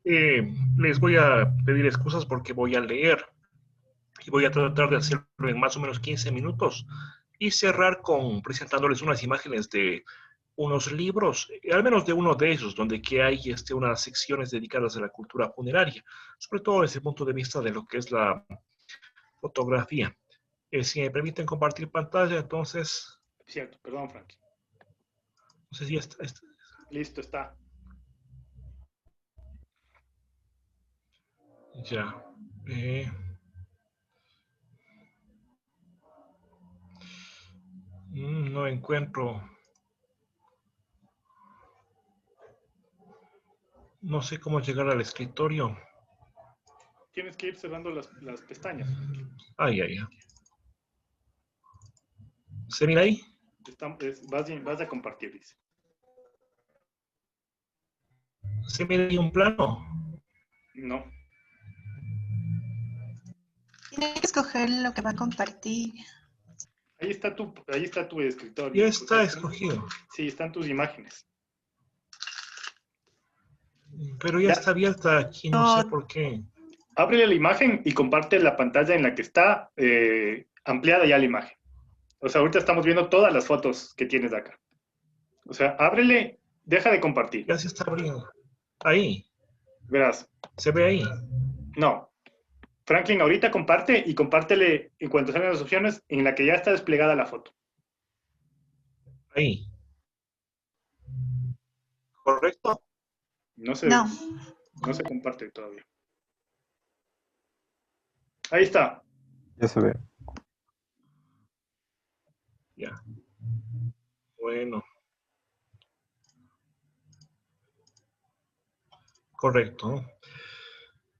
Les voy a pedir excusas porque voy a leer y voy a tratar de hacerlo en más o menos 15 minutos y cerrar con presentándoles unas imágenes de unos libros, al menos de uno de ellos, donde que hay unas secciones dedicadas a la cultura funeraria, sobre todo desde el punto de vista de lo que es la fotografía. Si me permiten compartir pantalla, entonces, Cierto, perdón, Frankie. no sé si Listo, está. ya. Eh, no encuentro, no sé cómo llegar al escritorio. Tienes que ir cerrando las pestañas, Frankie. Ay, ay, ay. ¿Se mira ahí? Vas a compartir, dice. ¿Se mira ahí un plano? No. Tiene que escoger lo que va a compartir. Ahí está tu escritorio. Ya O sea, está escogido, sí, están tus imágenes. pero ya Ya, está abierta aquí, no sé No, por qué. ábrele la imagen y comparte la pantalla en la que está ampliada ya la imagen. O sea, ahorita estamos viendo todas las fotos que tienes acá. O sea, ábrele, deja de compartir. Ya se está abriendo. Ahí, Verás. se ve ahí. No. Franklin, ahorita comparte y compártele en cuanto salgan las opciones en la que ya está desplegada la foto. Ahí. ¿Correcto? No se, no. no se comparte todavía. Ahí está. Ya se ve. Ya. Bueno. Correcto.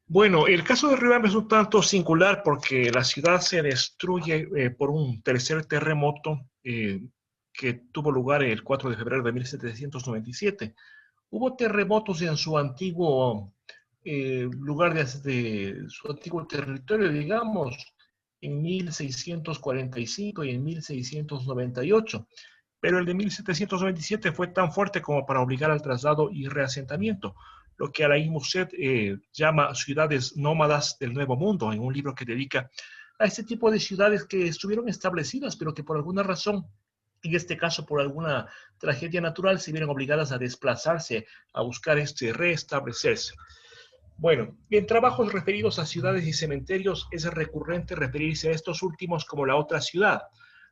Bueno, el caso de Riobamba es un tanto singular porque la ciudad se destruye por un tercer terremoto que tuvo lugar el 4 de febrero de 1797. Hubo terremotos en su antiguo lugar de su antiguo territorio, digamos, en 1645 y en 1698, pero el de 1797 fue tan fuerte como para obligar al traslado y reasentamiento, lo que Alain Musset llama ciudades nómadas del Nuevo Mundo, en un libro que dedica a este tipo de ciudades que estuvieron establecidas, pero que por alguna razón, en este caso por alguna tragedia natural, se vieron obligadas a desplazarse, a buscar restablecerse. Bueno, en trabajos referidos a ciudades y cementerios es recurrente referirse a estos últimos como la otra ciudad.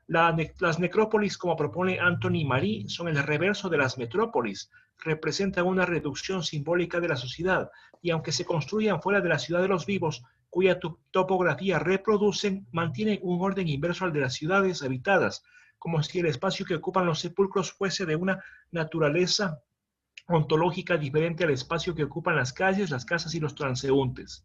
Las necrópolis, como propone Anthony Marie, son el reverso de las metrópolis, representan una reducción simbólica de la sociedad y aunque se construyan fuera de la ciudad de los vivos, cuya topografía reproducen, mantienen un orden inverso al de las ciudades habitadas, como si el espacio que ocupan los sepulcros fuese de una naturaleza ontológica diferente al espacio que ocupan las calles, las casas y los transeúntes.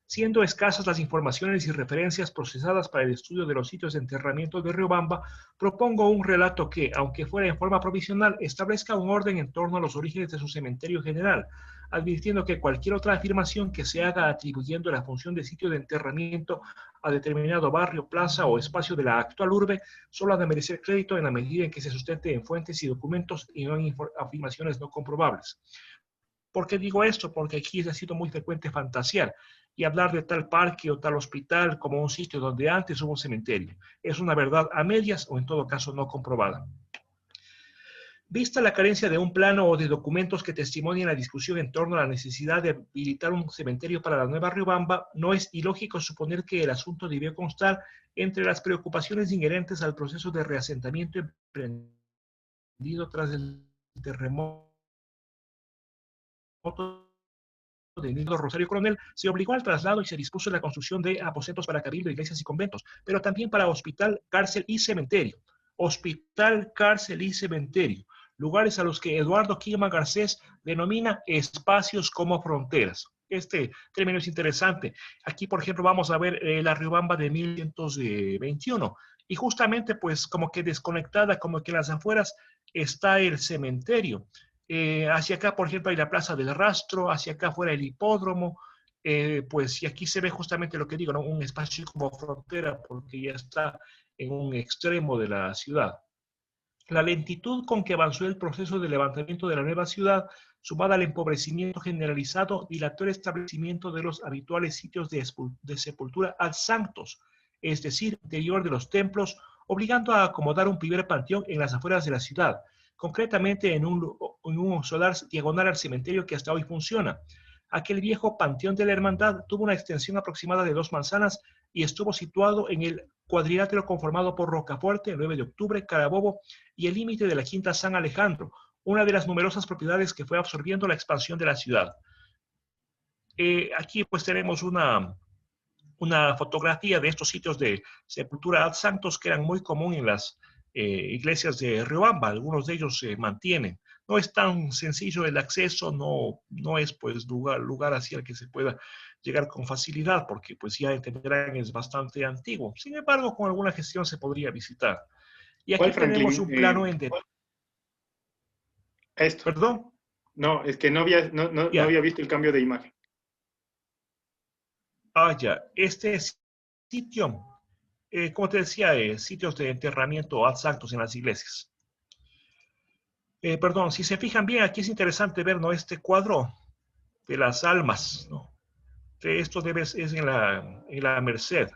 Siendo escasas las informaciones y referencias procesadas para el estudio de los sitios de enterramiento de Riobamba, propongo un relato que, aunque fuera en forma provisional, establezca un orden en torno a los orígenes de su cementerio general, advirtiendo que cualquier otra afirmación que se haga atribuyendo la función de sitio de enterramiento a determinado barrio, plaza o espacio de la actual urbe solo ha de merecer crédito en la medida en que se sustente en fuentes y documentos y no en afirmaciones no comprobables. ¿Por qué digo esto? Porque aquí ha sido muy frecuente fantasear y hablar de tal parque o tal hospital como un sitio donde antes hubo un cementerio. Es una verdad a medias o en todo caso no comprobada. Vista la carencia de un plano o de documentos que testimonian la discusión en torno a la necesidad de habilitar un cementerio para la Nueva Riobamba, no es ilógico suponer que el asunto debió constar entre las preocupaciones inherentes al proceso de reasentamiento emprendido tras el terremoto de Nilo Rosario Coronel, se obligó al traslado y se dispuso la construcción de aposentos para cabildo, iglesias y conventos, pero también para hospital, cárcel y cementerio. Hospital, cárcel y cementerio, lugares a los que Eduardo Quilma Garcés denomina espacios como fronteras. Este término es interesante. Aquí, por ejemplo, vamos a ver la Riobamba de 1121 y justamente pues como que desconectada, como que en las afueras está el cementerio. Hacia acá, por ejemplo, hay la Plaza del Rastro, hacia acá fuera el hipódromo, pues y aquí se ve justamente lo que digo, ¿no? Un espacio como frontera, porque ya está en un extremo de la ciudad. La lentitud con que avanzó el proceso de levantamiento de la nueva ciudad, sumada al empobrecimiento generalizado, dilató el establecimiento de los habituales sitios de sepultura ad sanctos, es decir, interior de los templos, obligando a acomodar un primer panteón en las afueras de la ciudad, concretamente en un solar diagonal al cementerio que hasta hoy funciona. Aquel viejo panteón de la Hermandad tuvo una extensión aproximada de 2 manzanas y estuvo situado en el cuadrilátero conformado por Rocafuerte, 9 de octubre, Carabobo y el límite de la Quinta San Alejandro, una de las numerosas propiedades que fue absorbiendo la expansión de la ciudad. Aquí pues tenemos una fotografía de estos sitios de sepultura ad sanctos que eran muy comunes en las iglesias de Riobamba. Algunos de ellos se mantienen. No es tan sencillo el acceso, no es pues lugar hacia el que se pueda llegar con facilidad, porque pues ya entenderán es bastante antiguo. Sin embargo, con alguna gestión se podría visitar. Y aquí tenemos un plano en detalle. Esto. ¿Perdón? No, es que no había visto el cambio de imagen. Ah, ya. Este sitio, como te decía, sitios de enterramiento ad sanctos en las iglesias. Perdón, si se fijan bien, aquí es interesante ver, ¿no?, este cuadro de las almas, ¿no? Esto es en la Merced.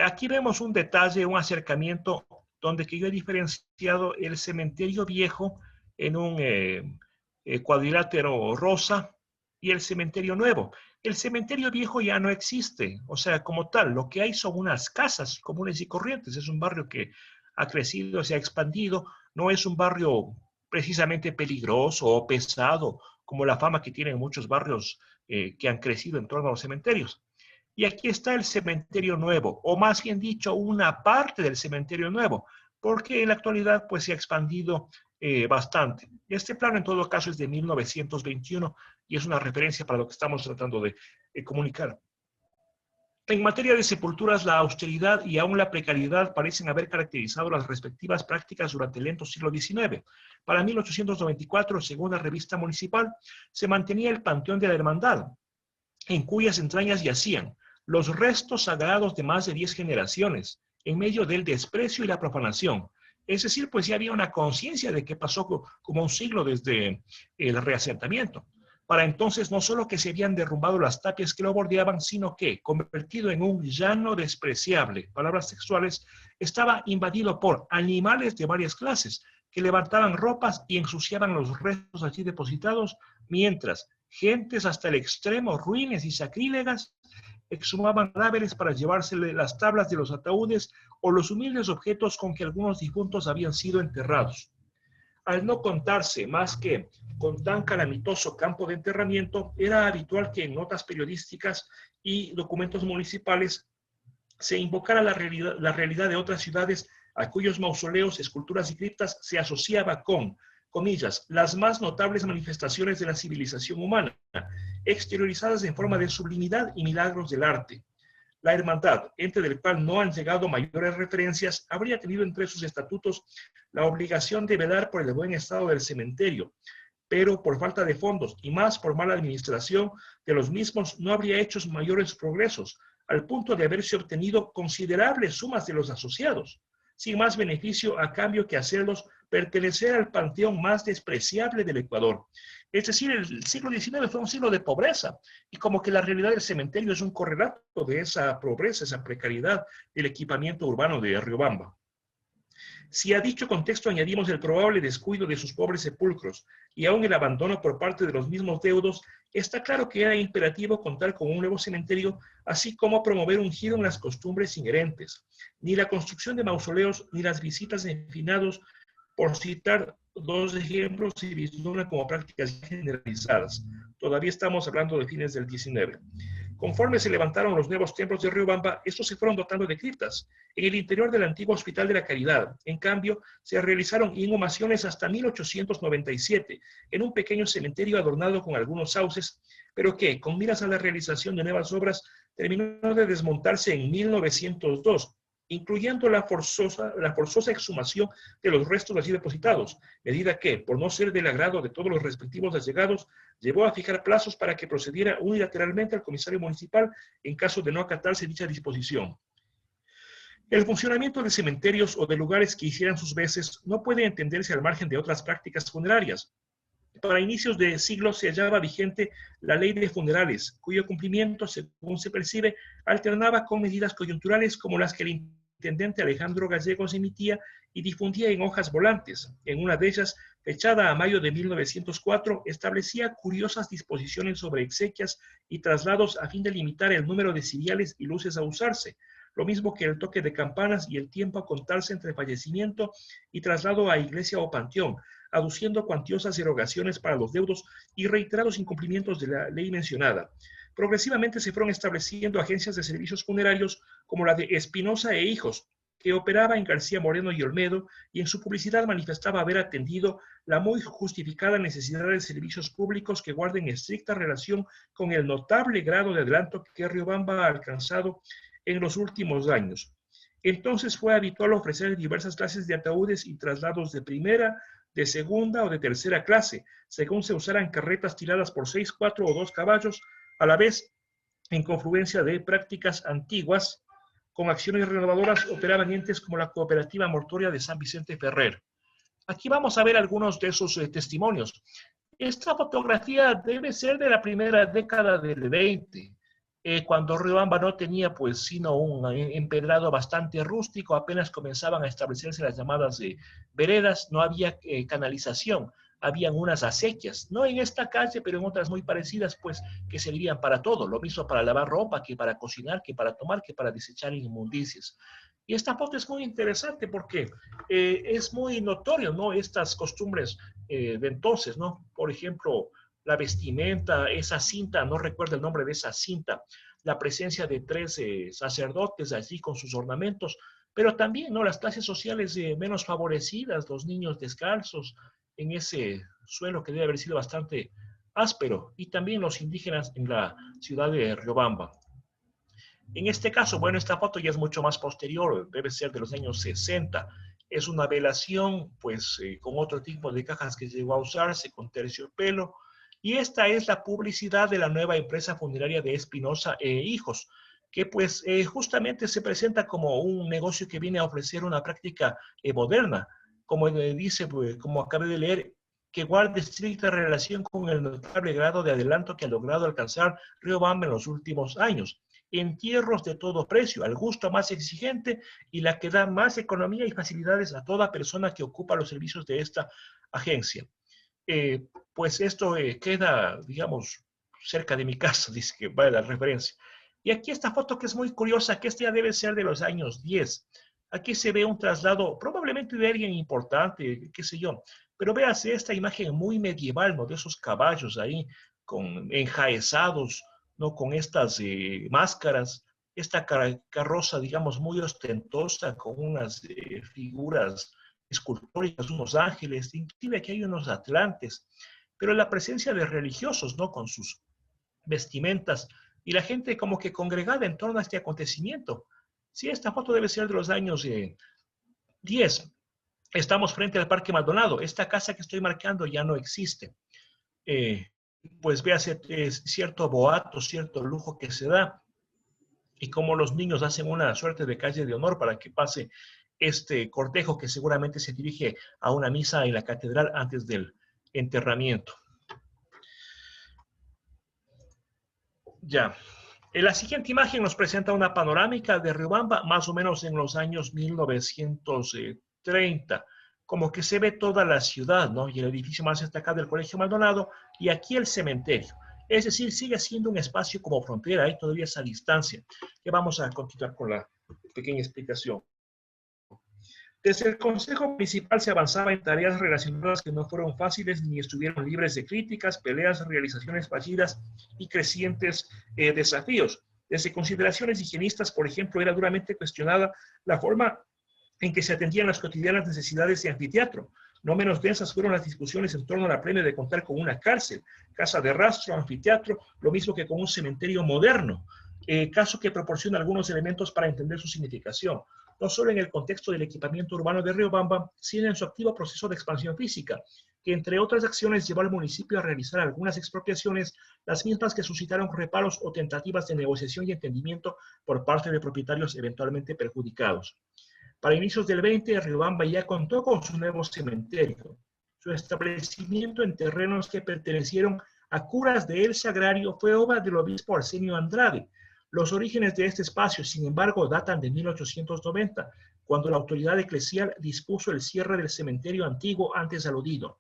Aquí vemos un detalle, un acercamiento, donde que yo he diferenciado el cementerio viejo en un cuadrilátero rosa y el cementerio nuevo. El cementerio viejo ya no existe, o sea, como tal, lo que hay son unas casas comunes y corrientes. Es un barrio que ha crecido, se ha expandido, no es un barrio precisamente peligroso o pesado, como la fama que tienen muchos barrios que han crecido en torno a los cementerios. Y aquí está el cementerio nuevo, o más bien dicho, una parte del cementerio nuevo, porque en la actualidad pues se ha expandido bastante. Este plano en todo caso es de 1921 y es una referencia para lo que estamos tratando de comunicar. En materia de sepulturas, la austeridad y aún la precariedad parecen haber caracterizado las respectivas prácticas durante el lento siglo XIX. Para 1894, según la revista municipal, se mantenía el Panteón de la Hermandad, en cuyas entrañas yacían los restos sagrados de más de 10 generaciones, en medio del desprecio y la profanación. Es decir, pues ya había una conciencia de que pasó como un siglo desde el reasentamiento. Para entonces, no solo que se habían derrumbado las tapias que lo bordeaban, sino que, convertido en un llano despreciable, palabras textuales, estaba invadido por animales de varias clases, que levantaban ropas y ensuciaban los restos allí depositados, mientras gentes hasta el extremo, ruines y sacrílegas, exhumaban cadáveres para llevársele las tablas de los ataúdes o los humildes objetos con que algunos difuntos habían sido enterrados. Al no contarse más que con tan calamitoso campo de enterramiento, era habitual que en notas periodísticas y documentos municipales se invocara la realidad de otras ciudades a cuyos mausoleos, esculturas y criptas se asociaba con, comillas, las más notables manifestaciones de la civilización humana, exteriorizadas en forma de sublimidad y milagros del arte. La hermandad, ente del cual no han llegado mayores referencias, habría tenido entre sus estatutos la obligación de velar por el buen estado del cementerio, pero por falta de fondos y más por mala administración de los mismos no habría hecho mayores progresos, al punto de haberse obtenido considerables sumas de los asociados, sin más beneficio a cambio que hacerlos pertenecer al panteón más despreciable del Ecuador. Es decir, el siglo XIX fue un siglo de pobreza, y como que la realidad del cementerio es un correlato de esa pobreza, esa precariedad del equipamiento urbano de Riobamba. Si a dicho contexto añadimos el probable descuido de sus pobres sepulcros y aún el abandono por parte de los mismos deudos, está claro que era imperativo contar con un nuevo cementerio, así como promover un giro en las costumbres inherentes. Ni la construcción de mausoleos ni las visitas de finados, por citar dos ejemplos, se vislumbran como prácticas generalizadas. Todavía estamos hablando de fines del XIX. Conforme se levantaron los nuevos templos de Riobamba, estos se fueron dotando de criptas. En el interior del antiguo Hospital de la Caridad, en cambio, se realizaron inhumaciones hasta 1897, en un pequeño cementerio adornado con algunos sauces, pero que, con miras a la realización de nuevas obras, terminó de desmontarse en 1902, incluyendo la forzosa exhumación de los restos allí depositados, medida que, por no ser del agrado de todos los respectivos allegados, llevó a fijar plazos para que procediera unilateralmente al comisario municipal en caso de no acatarse dicha disposición. El funcionamiento de cementerios o de lugares que hicieran sus veces no puede entenderse al margen de otras prácticas funerarias. Para inicios de siglo se hallaba vigente la ley de funerales, cuyo cumplimiento, según se percibe, alternaba con medidas coyunturales como las que el intendente Alejandro Gallegos emitía y difundía en hojas volantes. En una de ellas, fechada a mayo de 1904, establecía curiosas disposiciones sobre exequias y traslados a fin de limitar el número de ciriales y luces a usarse, lo mismo que el toque de campanas y el tiempo a contarse entre fallecimiento y traslado a iglesia o panteón, aduciendo cuantiosas erogaciones para los deudos y reiterados incumplimientos de la ley mencionada. Progresivamente se fueron estableciendo agencias de servicios funerarios como la de Espinosa e Hijos, que operaba en García Moreno y Olmedo, y en su publicidad manifestaba haber atendido la muy justificada necesidad de servicios públicos que guarden estricta relación con el notable grado de adelanto que Riobamba ha alcanzado en los últimos años. Entonces fue habitual ofrecer diversas clases de ataúdes y traslados de primera, de segunda o de tercera clase, según se usaran carretas tiradas por 6, 4 o 2 caballos, a la vez en confluencia de prácticas antiguas. Con acciones renovadoras operaban entes como la Cooperativa Mortuoria de San Vicente Ferrer. Aquí vamos a ver algunos de esos testimonios. Esta fotografía debe ser de la primera década del 20, cuando Riobamba no tenía pues sino un empedrado bastante rústico, apenas comenzaban a establecerse las llamadas veredas, no había canalización, habían unas acequias, no en esta calle, pero en otras muy parecidas, pues, que servían para todo, lo mismo para lavar ropa, que para cocinar, que para tomar, que para desechar inmundicias. Y esta foto es muy interesante porque es muy notorio, ¿no? Estas costumbres de entonces, ¿no? Por ejemplo, la vestimenta, esa cinta, no recuerdo el nombre de esa cinta, la presencia de 3 sacerdotes allí con sus ornamentos, pero también, ¿no? Las clases sociales menos favorecidas, los niños descalzos en ese suelo que debe haber sido bastante áspero, y también los indígenas en la ciudad de Riobamba. En este caso, bueno, esta foto ya es mucho más posterior, debe ser de los años 60. Es una velación, pues, con otro tipo de cajas que llegó a usarse, con terciopelo. Y esta es la publicidad de la nueva empresa funeraria de Espinosa e Hijos, que pues justamente se presenta como un negocio que viene a ofrecer una práctica moderna, como dice, pues, como acabé de leer, que guarda estricta relación con el notable grado de adelanto que ha logrado alcanzar Riobamba en los últimos años. Entierros de todo precio, al gusto más exigente y la que da más economía y facilidades a toda persona que ocupa los servicios de esta agencia. Pues esto queda, digamos, cerca de mi casa, dice que vale la referencia. Y aquí esta foto que es muy curiosa, que esta ya debe ser de los años 10. Aquí se ve un traslado, probablemente de alguien importante, qué sé yo, pero véase esta imagen muy medieval, ¿no? De esos caballos ahí, con enjaezados, ¿no? Con estas máscaras, esta carroza, digamos, muy ostentosa, con unas figuras escultóricas, unos ángeles, inclusive aquí hay unos atlantes, pero la presencia de religiosos, ¿no? Con sus vestimentas y la gente como que congregada en torno a este acontecimiento. Sí, esta foto debe ser de los años 10. Estamos frente al Parque Maldonado. Esta casa que estoy marcando ya no existe. Pues véase cierto boato, cierto lujo que se da, y cómo los niños hacen una suerte de calle de honor para que pase este cortejo que seguramente se dirige a una misa en la catedral antes del enterramiento. Ya. La siguiente imagen nos presenta una panorámica de Riobamba, más o menos en los años 1930. Como que se ve toda la ciudad, ¿no? Y el edificio más destacado del Colegio Maldonado, y aquí el cementerio. Es decir, sigue siendo un espacio como frontera, hay todavía esa distancia. Que vamos a continuar con la pequeña explicación. Desde el Consejo Municipal se avanzaba en tareas relacionadas que no fueron fáciles ni estuvieron libres de críticas, peleas, realizaciones fallidas y crecientes desafíos. Desde consideraciones higienistas, por ejemplo, era duramente cuestionada la forma en que se atendían las cotidianas necesidades de anfiteatro. No menos densas fueron las discusiones en torno al apremio de contar con una cárcel, casa de rastro, anfiteatro, lo mismo que con un cementerio moderno, caso que proporciona algunos elementos para entender su significación, no solo en el contexto del equipamiento urbano de Riobamba, sino en su activo proceso de expansión física, que entre otras acciones llevó al municipio a realizar algunas expropiaciones, las mismas que suscitaron reparos o tentativas de negociación y entendimiento por parte de propietarios eventualmente perjudicados. Para inicios del 20, Riobamba ya contó con su nuevo cementerio. Su establecimiento en terrenos que pertenecieron a curas de El Sagrario fue obra del obispo Arsenio Andrade. Los orígenes de este espacio, sin embargo, datan de 1890, cuando la autoridad eclesial dispuso el cierre del cementerio antiguo antes aludido.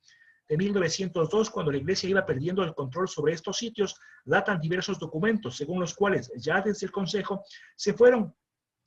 De 1902, cuando la iglesia iba perdiendo el control sobre estos sitios, datan diversos documentos, según los cuales ya desde el Consejo se fueron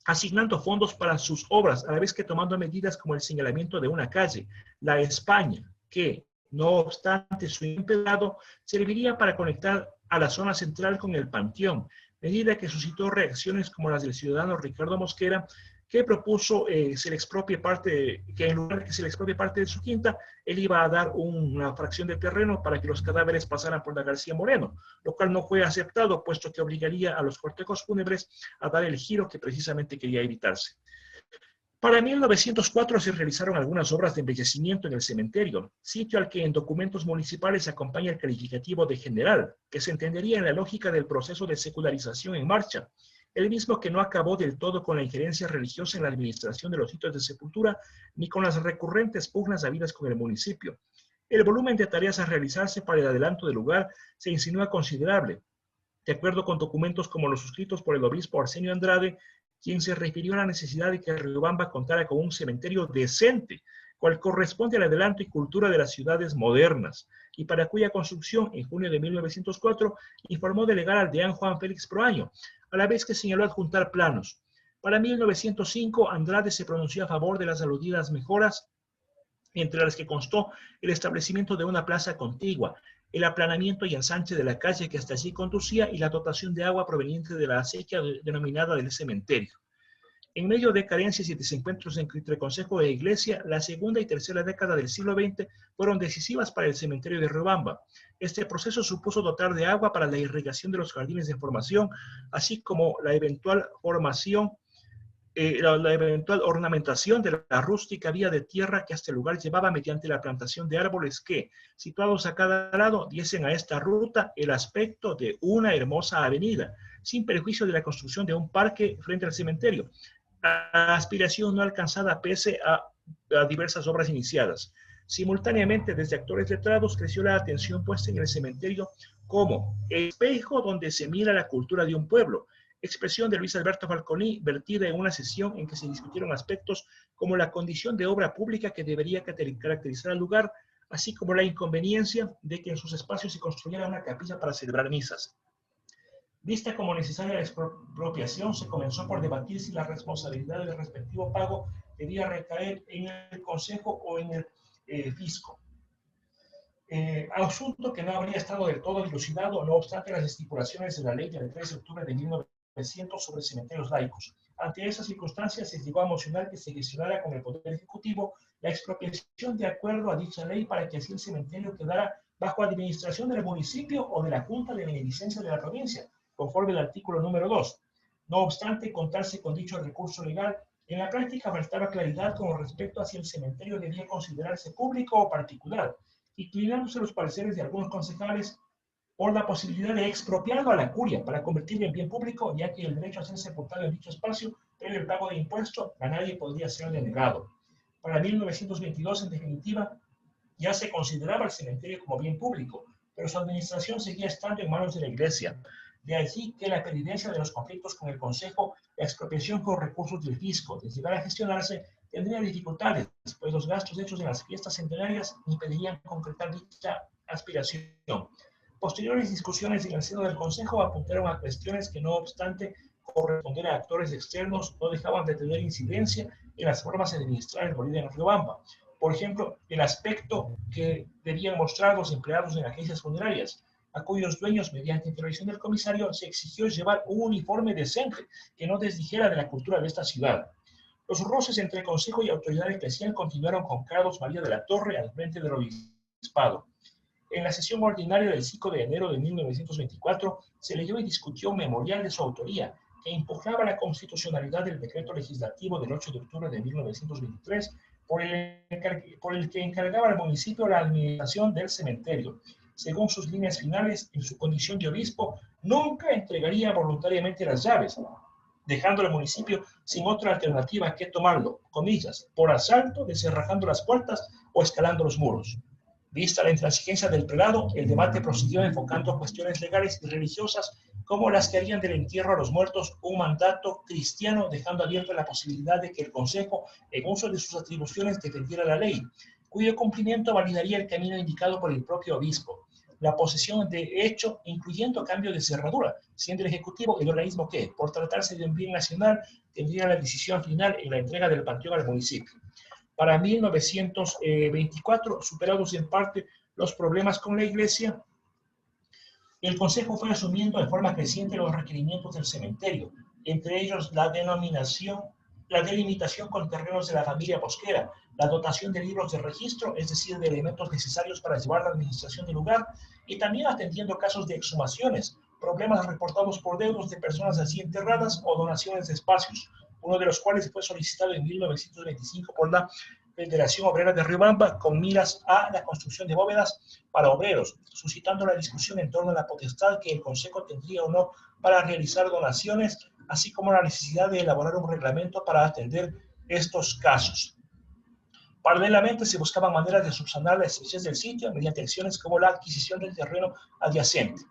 asignando fondos para sus obras, a la vez que tomando medidas como el señalamiento de una calle, la España, que, no obstante su empedrado, serviría para conectar a la zona central con el Panteón, medida que suscitó reacciones como las del ciudadano Ricardo Mosquera, que propuso se le expropie parte, que en lugar de que se le expropie parte de su quinta, él iba a dar una fracción de terreno para que los cadáveres pasaran por la García Moreno, lo cual no fue aceptado, puesto que obligaría a los cortejos fúnebres a dar el giro que precisamente quería evitarse. Para 1904 se realizaron algunas obras de embellecimiento en el cementerio, sitio al que en documentos municipales acompaña el calificativo de general, que se entendería en la lógica del proceso de secularización en marcha, el mismo que no acabó del todo con la injerencia religiosa en la administración de los sitios de sepultura, ni con las recurrentes pugnas habidas con el municipio. El volumen de tareas a realizarse para el adelanto del lugar se insinúa considerable, de acuerdo con documentos como los suscritos por el obispo Arsenio Andrade, quien se refirió a la necesidad de que Riobamba contara con un cementerio decente, cual corresponde al adelanto y cultura de las ciudades modernas, y para cuya construcción, en junio de 1904, informó delegar al deán Juan Félix Proaño, a la vez que señaló adjuntar planos. Para 1905, Andrade se pronunció a favor de las aludidas mejoras, entre las que constó el establecimiento de una plaza contigua, el aplanamiento y ensanche de la calle que hasta allí conducía y la dotación de agua proveniente de la acequia denominada del cementerio. En medio de carencias y desencuentros entre Consejo e Iglesia, la segunda y tercera década del siglo XX fueron decisivas para el cementerio de Riobamba. Este proceso supuso dotar de agua para la irrigación de los jardines de formación, así como la eventual ornamentación de la rústica vía de tierra que hasta el lugar llevaba mediante la plantación de árboles que, situados a cada lado, diesen a esta ruta el aspecto de una hermosa avenida, sin perjuicio de la construcción de un parque frente al cementerio, aspiración no alcanzada pese a diversas obras iniciadas. Simultáneamente, desde actores letrados creció la atención puesta en el cementerio como espejo donde se mira la cultura de un pueblo, expresión de Luis Alberto Falconi, vertida en una sesión en que se discutieron aspectos como la condición de obra pública que debería caracterizar al lugar, así como la inconveniencia de que en sus espacios se construyera una capilla para celebrar misas. Vista como necesaria la expropiación, se comenzó por debatir si la responsabilidad del respectivo pago debía recaer en el Consejo o en el Fisco. Asunto que no habría estado del todo dilucidado, no obstante las estipulaciones de la ley del 3 de octubre de 1900 sobre cementerios laicos. Ante esas circunstancias, se llegó a mocionar que se gestionara con el Poder Ejecutivo la expropiación de acuerdo a dicha ley para que así el cementerio quedara bajo administración del municipio o de la Junta de Beneficencia de la provincia, conforme al artículo número 2. No obstante contarse con dicho recurso legal, en la práctica faltaba claridad con respecto a si el cementerio debía considerarse público o particular, inclinándose los pareceres de algunos concejales por la posibilidad de expropiarlo a la curia para convertirlo en bien público, ya que el derecho a ser sepultado en dicho espacio, previo el pago de impuestos, a nadie podría ser denegado. Para 1922, en definitiva, ya se consideraba el cementerio como bien público, pero su administración seguía estando en manos de la Iglesia. De allí que la pervivencia de los conflictos con el Consejo, la expropiación con recursos del fisco, de llegar a gestionarse, tendría dificultades, pues los gastos hechos en las fiestas centenarias impedirían concretar dicha aspiración. Posteriores discusiones en el seno del Consejo apuntaron a cuestiones que, no obstante corresponder a actores externos, no dejaban de tener incidencia en las formas de administrar el Bolívar en Riobamba. Por ejemplo, el aspecto que debían mostrar los empleados en agencias funerarias, a cuyos dueños, mediante intervención del comisario, se exigió llevar un uniforme decente que no desdijera de la cultura de esta ciudad. Los roces entre Consejo y autoridad eclesial continuaron con Carlos María de la Torre al frente del obispado. En la sesión ordinaria del 5 de enero de 1924 se leyó y discutió un memorial de su autoría que impugnaba la constitucionalidad del decreto legislativo del 8 de octubre de 1923 por el que encargaba al municipio la administración del cementerio. Según sus líneas finales, en su condición de obispo, nunca entregaría voluntariamente las llaves, dejando al municipio sin otra alternativa que tomarlo, comillas, por asalto, desenrajando las puertas o escalando los muros. Vista la intransigencia del prelado, el debate prosiguió enfocando cuestiones legales y religiosas como las que harían del entierro a los muertos un mandato cristiano, dejando abierta la posibilidad de que el Consejo, en uso de sus atribuciones, defendiera la ley, cuyo cumplimiento validaría el camino indicado por el propio obispo. La posesión de hecho, incluyendo cambio de cerradura, siendo el Ejecutivo el organismo que, por tratarse de un bien nacional, tendría la decisión final en la entrega del panteón al municipio. Para 1924, superados en parte los problemas con la Iglesia, el Consejo fue asumiendo de forma creciente los requerimientos del cementerio, entre ellos la delimitación con terrenos de la familia bosquera, la dotación de libros de registro, es decir, de elementos necesarios para llevar la administración del lugar, y también atendiendo casos de exhumaciones, problemas reportados por deudos de personas así enterradas o donaciones de espacios, uno de los cuales fue solicitado en 1925 por la Federación Obrera de Riobamba con miras a la construcción de bóvedas para obreros, suscitando la discusión en torno a la potestad que el Consejo tendría o no para realizar donaciones, así como la necesidad de elaborar un reglamento para atender estos casos. Paralelamente, se buscaban maneras de subsanar la estrechez del sitio mediante acciones como la adquisición del terreno adyacente.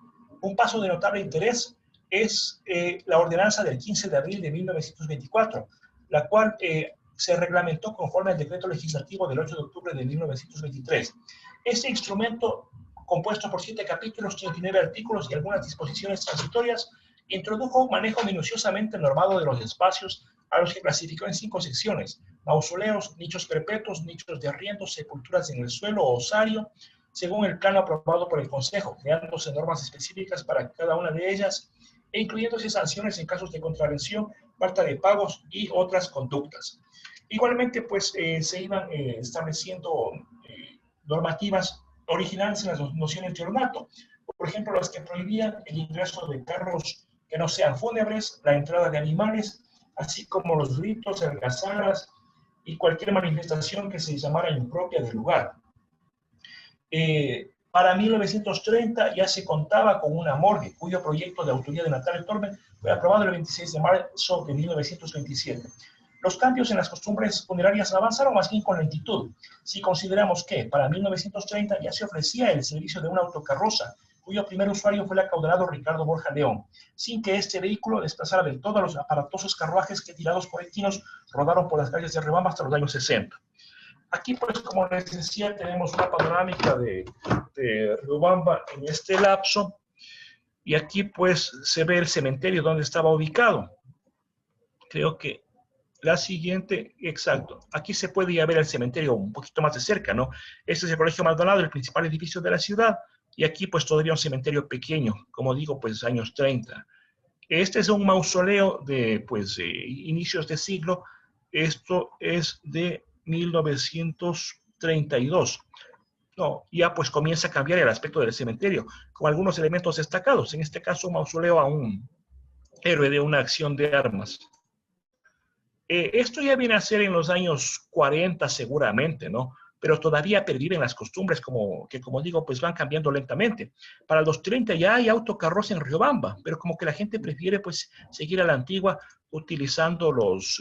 Un paso de notable interés es la ordenanza del 15 de abril de 1924, la cual se reglamentó conforme al decreto legislativo del 8 de octubre de 1923. Este instrumento, compuesto por 7 capítulos, 39 artículos y algunas disposiciones transitorias, introdujo un manejo minuciosamente normado de los espacios, a los que clasificó en 5 secciones: mausoleos, nichos perpetuos, nichos de arriendo, sepulturas en el suelo o osario, según el plano aprobado por el Consejo, creándose normas específicas para cada una de ellas, e incluyéndose sanciones en casos de contravención, falta de pagos y otras conductas. Igualmente, pues, se iban estableciendo normativas originales en las nociones de ornato. Por ejemplo, las que prohibían el ingreso de carros que no sean fúnebres, la entrada de animales, así como los gritos, algazaras y cualquier manifestación que se llamara impropia del lugar. Para 1930 ya se contaba con una morgue, cuyo proyecto de autoría de Natalia Torben fue aprobado el 26 de marzo de 1927. Los cambios en las costumbres funerarias avanzaron más bien con lentitud, si consideramos que para 1930 ya se ofrecía el servicio de una autocarroza, cuyo primer usuario fue el acaudalado Ricardo Borja León, sin que este vehículo desplazara del todo a los aparatosos carruajes que, tirados por equinos, rodaron por las calles de Riobamba hasta los años 60. Aquí, pues, como les decía, tenemos una panorámica de Riobamba en este lapso, y aquí, pues, se ve el cementerio donde estaba ubicado. Creo que la siguiente, exacto. Aquí se puede ya ver el cementerio un poquito más de cerca, ¿no? Este es el Colegio Maldonado, el principal edificio de la ciudad, y aquí, pues, todavía un cementerio pequeño, como digo, pues, años 30. Este es un mausoleo de, pues, inicios de siglo. Esto es de 1932. No, ya pues comienza a cambiar el aspecto del cementerio, con algunos elementos destacados. En este caso, un mausoleo a un héroe de una acción de armas. Esto ya viene a ser en los años 40 seguramente, ¿no? Pero todavía perviven las costumbres como digo, pues van cambiando lentamente. Para los 30 ya hay autocarroza en Riobamba, pero como que la gente prefiere pues seguir a la antigua utilizando los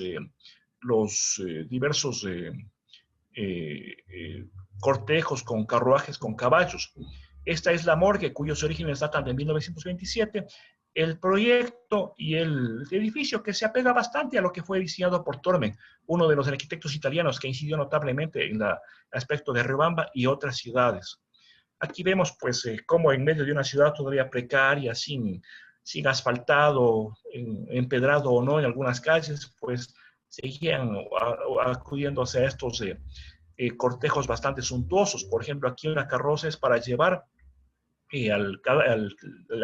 diversos cortejos con carruajes con caballos. Esta es la morgue, cuyos orígenes datan de 1927. El proyecto y el edificio que se apega bastante a lo que fue diseñado por Tormen, uno de los arquitectos italianos que incidió notablemente en el aspecto de Riobamba y otras ciudades. Aquí vemos pues cómo en medio de una ciudad todavía precaria, sin asfaltado, empedrado o no en algunas calles, pues seguían acudiéndose a estos cortejos bastante suntuosos. Por ejemplo, aquí una carroza es para llevar al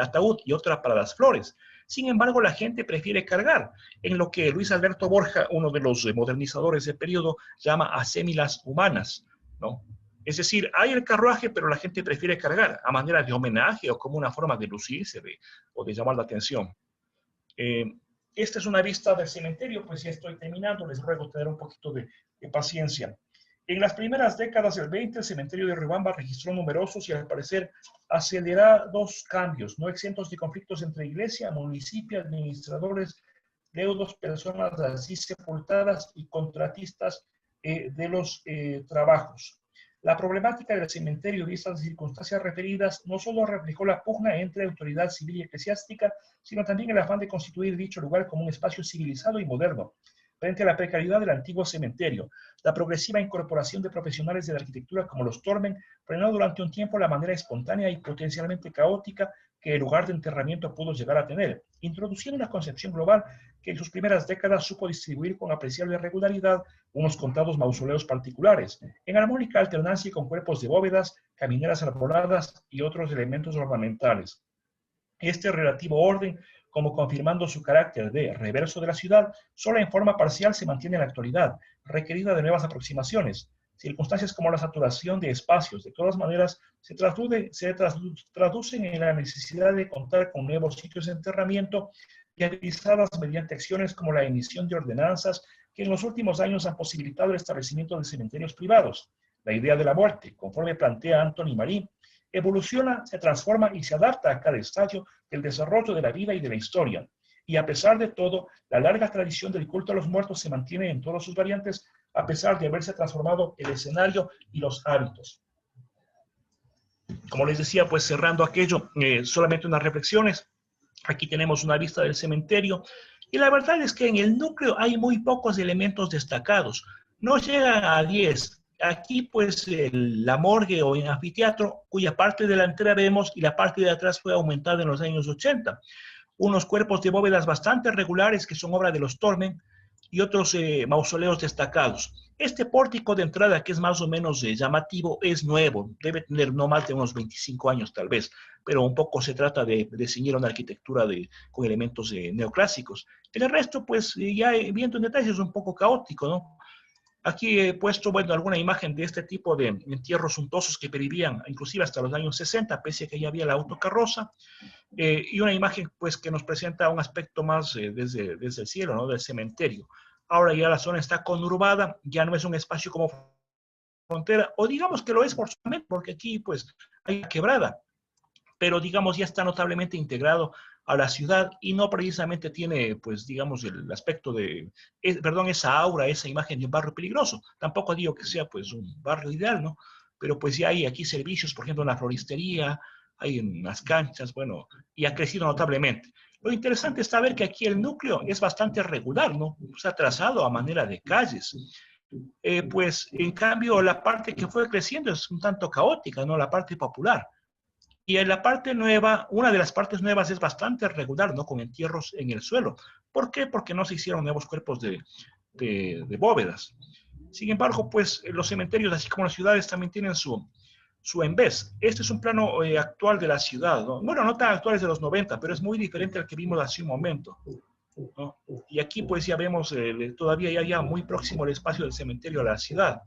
ataúd y otra para las flores. Sin embargo, la gente prefiere cargar en lo que Luis Alberto Borja, uno de los modernizadores del periodo, llama acémilas humanas, ¿no? Es decir, hay el carruaje, pero la gente prefiere cargar a manera de homenaje o como una forma de lucirse o de llamar la atención. Esta es una vista del cementerio, pues ya estoy terminando, les ruego tener un poquito de paciencia. En las primeras décadas del 20, el cementerio de Riobamba registró numerosos y al parecer acelerados cambios, no exentos de conflictos entre iglesia, municipio, administradores, deudos, personas así sepultadas y contratistas de los trabajos. La problemática del cementerio y estas circunstancias referidas no solo reflejó la pugna entre autoridad civil y eclesiástica, sino también el afán de constituir dicho lugar como un espacio civilizado y moderno. Frente a la precariedad del antiguo cementerio, la progresiva incorporación de profesionales de la arquitectura como los Tormen frenó durante un tiempo la manera espontánea y potencialmente caótica que el lugar de enterramiento pudo llegar a tener, introduciendo una concepción global que en sus primeras décadas supo distribuir con apreciable regularidad unos contados mausoleos particulares, en armónica alternancia con cuerpos de bóvedas, camineras arboladas y otros elementos ornamentales. Este relativo orden, como confirmando su carácter de reverso de la ciudad, solo en forma parcial se mantiene en la actualidad, requerida de nuevas aproximaciones. Circunstancias como la saturación de espacios, de todas maneras, se traducen en la necesidad de contar con nuevos sitios de enterramiento realizadas mediante acciones como la emisión de ordenanzas que en los últimos años han posibilitado el establecimiento de cementerios privados. La idea de la muerte, conforme plantea Anthony Marie, evoluciona, se transforma y se adapta a cada estadio del desarrollo de la vida y de la historia. Y a pesar de todo, la larga tradición del culto a los muertos se mantiene en todas sus variantes, a pesar de haberse transformado el escenario y los hábitos. Como les decía, pues cerrando aquello, solamente unas reflexiones. Aquí tenemos una vista del cementerio y la verdad es que en el núcleo hay muy pocos elementos destacados. No llegan a 10. Aquí pues la morgue o el anfiteatro, cuya parte delantera vemos y la parte de atrás fue aumentada en los años 80. Unos cuerpos de bóvedas bastante regulares que son obra de los Tormen y otros mausoleos destacados. Este pórtico de entrada, que es más o menos llamativo, es nuevo, debe tener no más de unos 25 años tal vez, pero un poco se trata de ceñir una arquitectura con elementos neoclásicos. El resto, pues ya viendo en detalle, es un poco caótico, ¿no? Aquí he puesto, bueno, alguna imagen de este tipo de entierros suntuosos que pervivían inclusive hasta los años 60, pese a que ya había la autocarroza, y una imagen pues que nos presenta un aspecto más desde el cielo, ¿no? Del cementerio. Ahora ya la zona está conurbada, ya no es un espacio como frontera, o digamos que lo es forzosamente, porque aquí pues hay una quebrada, pero digamos ya está notablemente integrado a la ciudad y no precisamente tiene, pues digamos, el aspecto de, perdón, esa aura, esa imagen de un barrio peligroso. Tampoco digo que sea pues un barrio ideal, ¿no? Pero pues ya hay aquí servicios, por ejemplo, en la floristería, hay en las canchas, bueno, y ha crecido notablemente. Lo interesante está ver que aquí el núcleo es bastante regular, ¿no? Se ha trazado a manera de calles. Pues en cambio la parte que fue creciendo es un tanto caótica, ¿no? La parte popular. Y en la parte nueva, una de las partes nuevas es bastante regular, ¿no? Con entierros en el suelo. ¿Por qué? Porque no se hicieron nuevos cuerpos de bóvedas. Sin embargo, pues los cementerios, así como las ciudades, también tienen su envés. Este es un plano actual de la ciudad, ¿no? Bueno, no tan actual, es de los 90, pero es muy diferente al que vimos hace un momento, ¿no? Y aquí pues ya vemos todavía ya muy próximo el espacio del cementerio a la ciudad.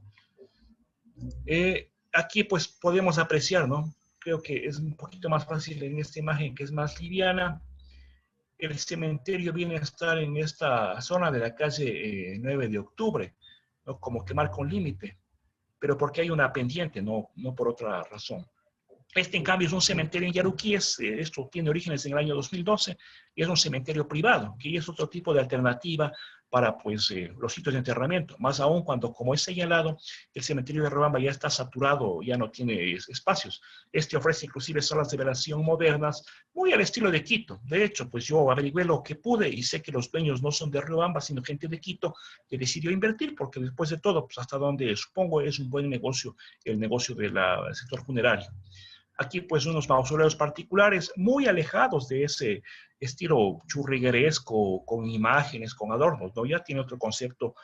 Aquí pues podemos apreciar, ¿no? Creo que es un poquito más fácil en esta imagen que es más liviana. El cementerio viene a estar en esta zona de la calle 9 de octubre, ¿no? Como que marca un límite, pero porque hay una pendiente, no por otra razón. Este, en cambio, es un cementerio en Yaruquíes, esto tiene orígenes en el año 2012, y es un cementerio privado, que es otro tipo de alternativa para pues, los sitios de enterramiento, más aún cuando, como es señalado, el cementerio de Riobamba ya está saturado, ya no tiene espacios. Este ofrece inclusive salas de velación modernas, muy al estilo de Quito. De hecho, pues yo averigüé lo que pude y sé que los dueños no son de Riobamba, sino gente de Quito que decidió invertir, porque después de todo, pues hasta donde supongo es un buen negocio, el negocio del sector funerario. Aquí pues unos mausoleos particulares muy alejados de ese estilo churrigueresco, con imágenes, con adornos, ¿no? Ya tiene otro concepto,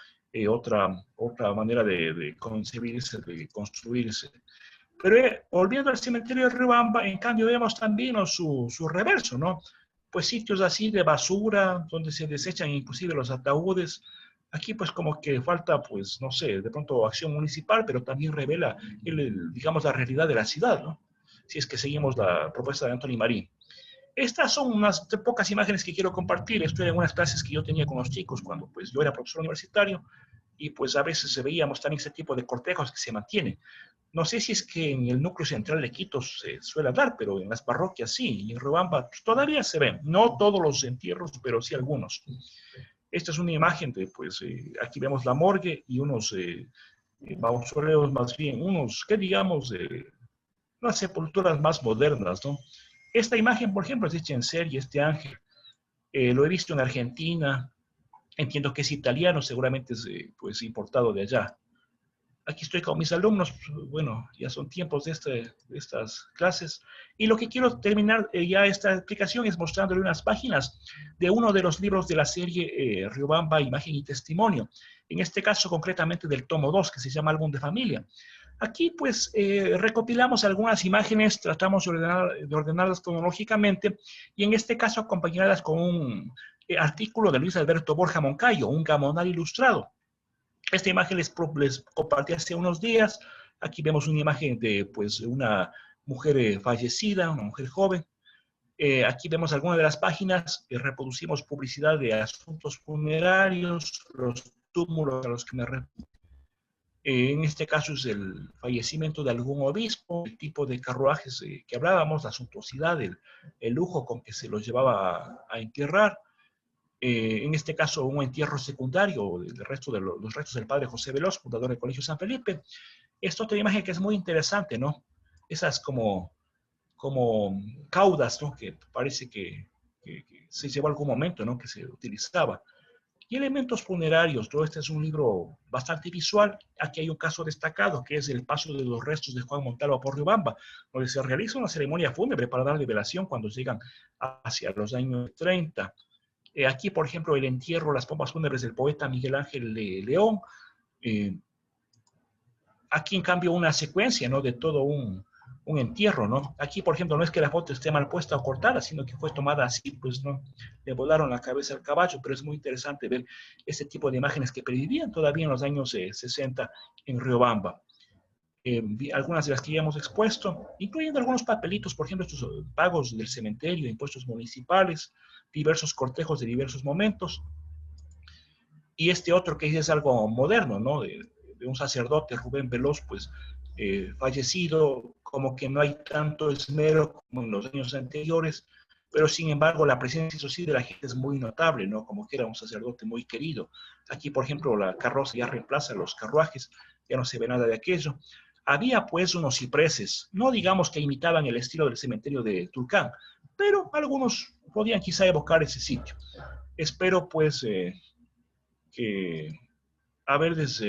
otra manera de concebirse, de construirse. Pero volviendo al cementerio de Riobamba, en cambio vemos también, ¿no? su reverso, ¿no? Pues sitios así de basura, donde se desechan inclusive los ataúdes. Aquí pues como que falta, pues, no sé, de pronto acción municipal, pero también revela, digamos, la realidad de la ciudad, ¿no? Si es que seguimos la propuesta de Anthony Marie. Estas son unas pocas imágenes que quiero compartir. Estoy en unas clases que yo tenía con los chicos cuando pues, yo era profesor universitario y pues a veces veíamos también ese tipo de cortejos que se mantienen. No sé si es que en el núcleo central de Quito se suele dar, pero en las parroquias sí, y en Riobamba pues, todavía se ven, no todos los entierros, pero sí algunos. Esta es una imagen de, pues, aquí vemos la morgue y unos mausoleos más bien, unos, que digamos, unas sepulturas más modernas, ¿no? Esta imagen, por ejemplo, es hecha en serie, este ángel. Lo he visto en Argentina, entiendo que es italiano, seguramente es pues importado de allá. Aquí estoy con mis alumnos, bueno, ya son tiempos de estas clases, y lo que quiero terminar ya esta explicación es mostrándole unas páginas de uno de los libros de la serie Riobamba, Imagen y Testimonio, en este caso concretamente del tomo 2, que se llama Álbum de Familia. Aquí pues recopilamos algunas imágenes, tratamos de ordenarlas cronológicamente, y en este caso acompañadas con un artículo de Luis Alberto Borja Moncayo, un gamonal ilustrado. Esta imagen les compartí hace unos días. Aquí vemos una imagen de pues, una mujer fallecida, una mujer joven. Aquí vemos algunas de las páginas, reproducimos publicidad de asuntos funerarios, los túmulos a los que me refiero. En este caso es el fallecimiento de algún obispo, el tipo de carruajes que hablábamos, la suntuosidad, el lujo con que se los llevaba a enterrar. En este caso un entierro secundario del resto de los restos del padre José Veloz, fundador del Colegio San Felipe. Esta otra imagen que es muy interesante, ¿no? Esas como caudas, ¿no? Que parece que se llevó algún momento, ¿no? Que se utilizaba. Y elementos funerarios, ¿no? Este es un libro bastante visual. Aquí hay un caso destacado, que es el paso de los restos de Juan Montalva por Riobamba, donde se realiza una ceremonia fúnebre para darle velación cuando llegan hacia los años 30. Aquí, por ejemplo, el entierro, las pompas fúnebres del poeta Miguel Ángel León. Eh, Aquí, en cambio, una secuencia, ¿no? De todo un entierro, ¿no? Aquí, por ejemplo, no es que la foto esté mal puesta o cortada, sino que fue tomada así, pues, ¿no? Le volaron la cabeza al caballo, pero es muy interesante ver este tipo de imágenes que pervivían todavía en los años 60 en Riobamba. Algunas de las que ya hemos expuesto, incluyendo algunos papelitos, por ejemplo, estos pagos del cementerio, impuestos municipales, diversos cortejos de diversos momentos, y este otro que es algo moderno, ¿no? De un sacerdote, Rubén Veloz, pues fallecido, como que no hay tanto esmero como en los años anteriores, pero sin embargo la presencia, eso sí, de la gente es muy notable, ¿no? Como que era un sacerdote muy querido. Aquí, por ejemplo, la carroza ya reemplaza los carruajes, ya no se ve nada de aquello. Había pues unos cipreses, no digamos que imitaban el estilo del cementerio de Tulcán, pero algunos podían quizá evocar ese sitio. Espero pues que haberles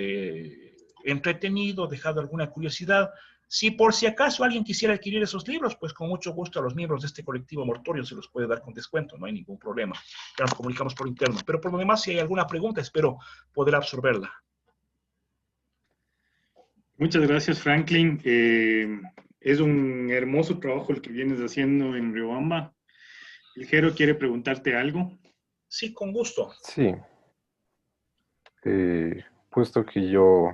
entretenido, dejado alguna curiosidad. Si por si acaso alguien quisiera adquirir esos libros, pues con mucho gusto a los miembros de este colectivo mortorio se los puede dar con descuento, no hay ningún problema. Ya nos comunicamos por interno. Pero por lo demás, si hay alguna pregunta, espero poder absorberla. Muchas gracias, Franklin. Es un hermoso trabajo el que vienes haciendo en Riobamba. El Jero quiere preguntarte algo. Sí, con gusto. Sí, puesto que yo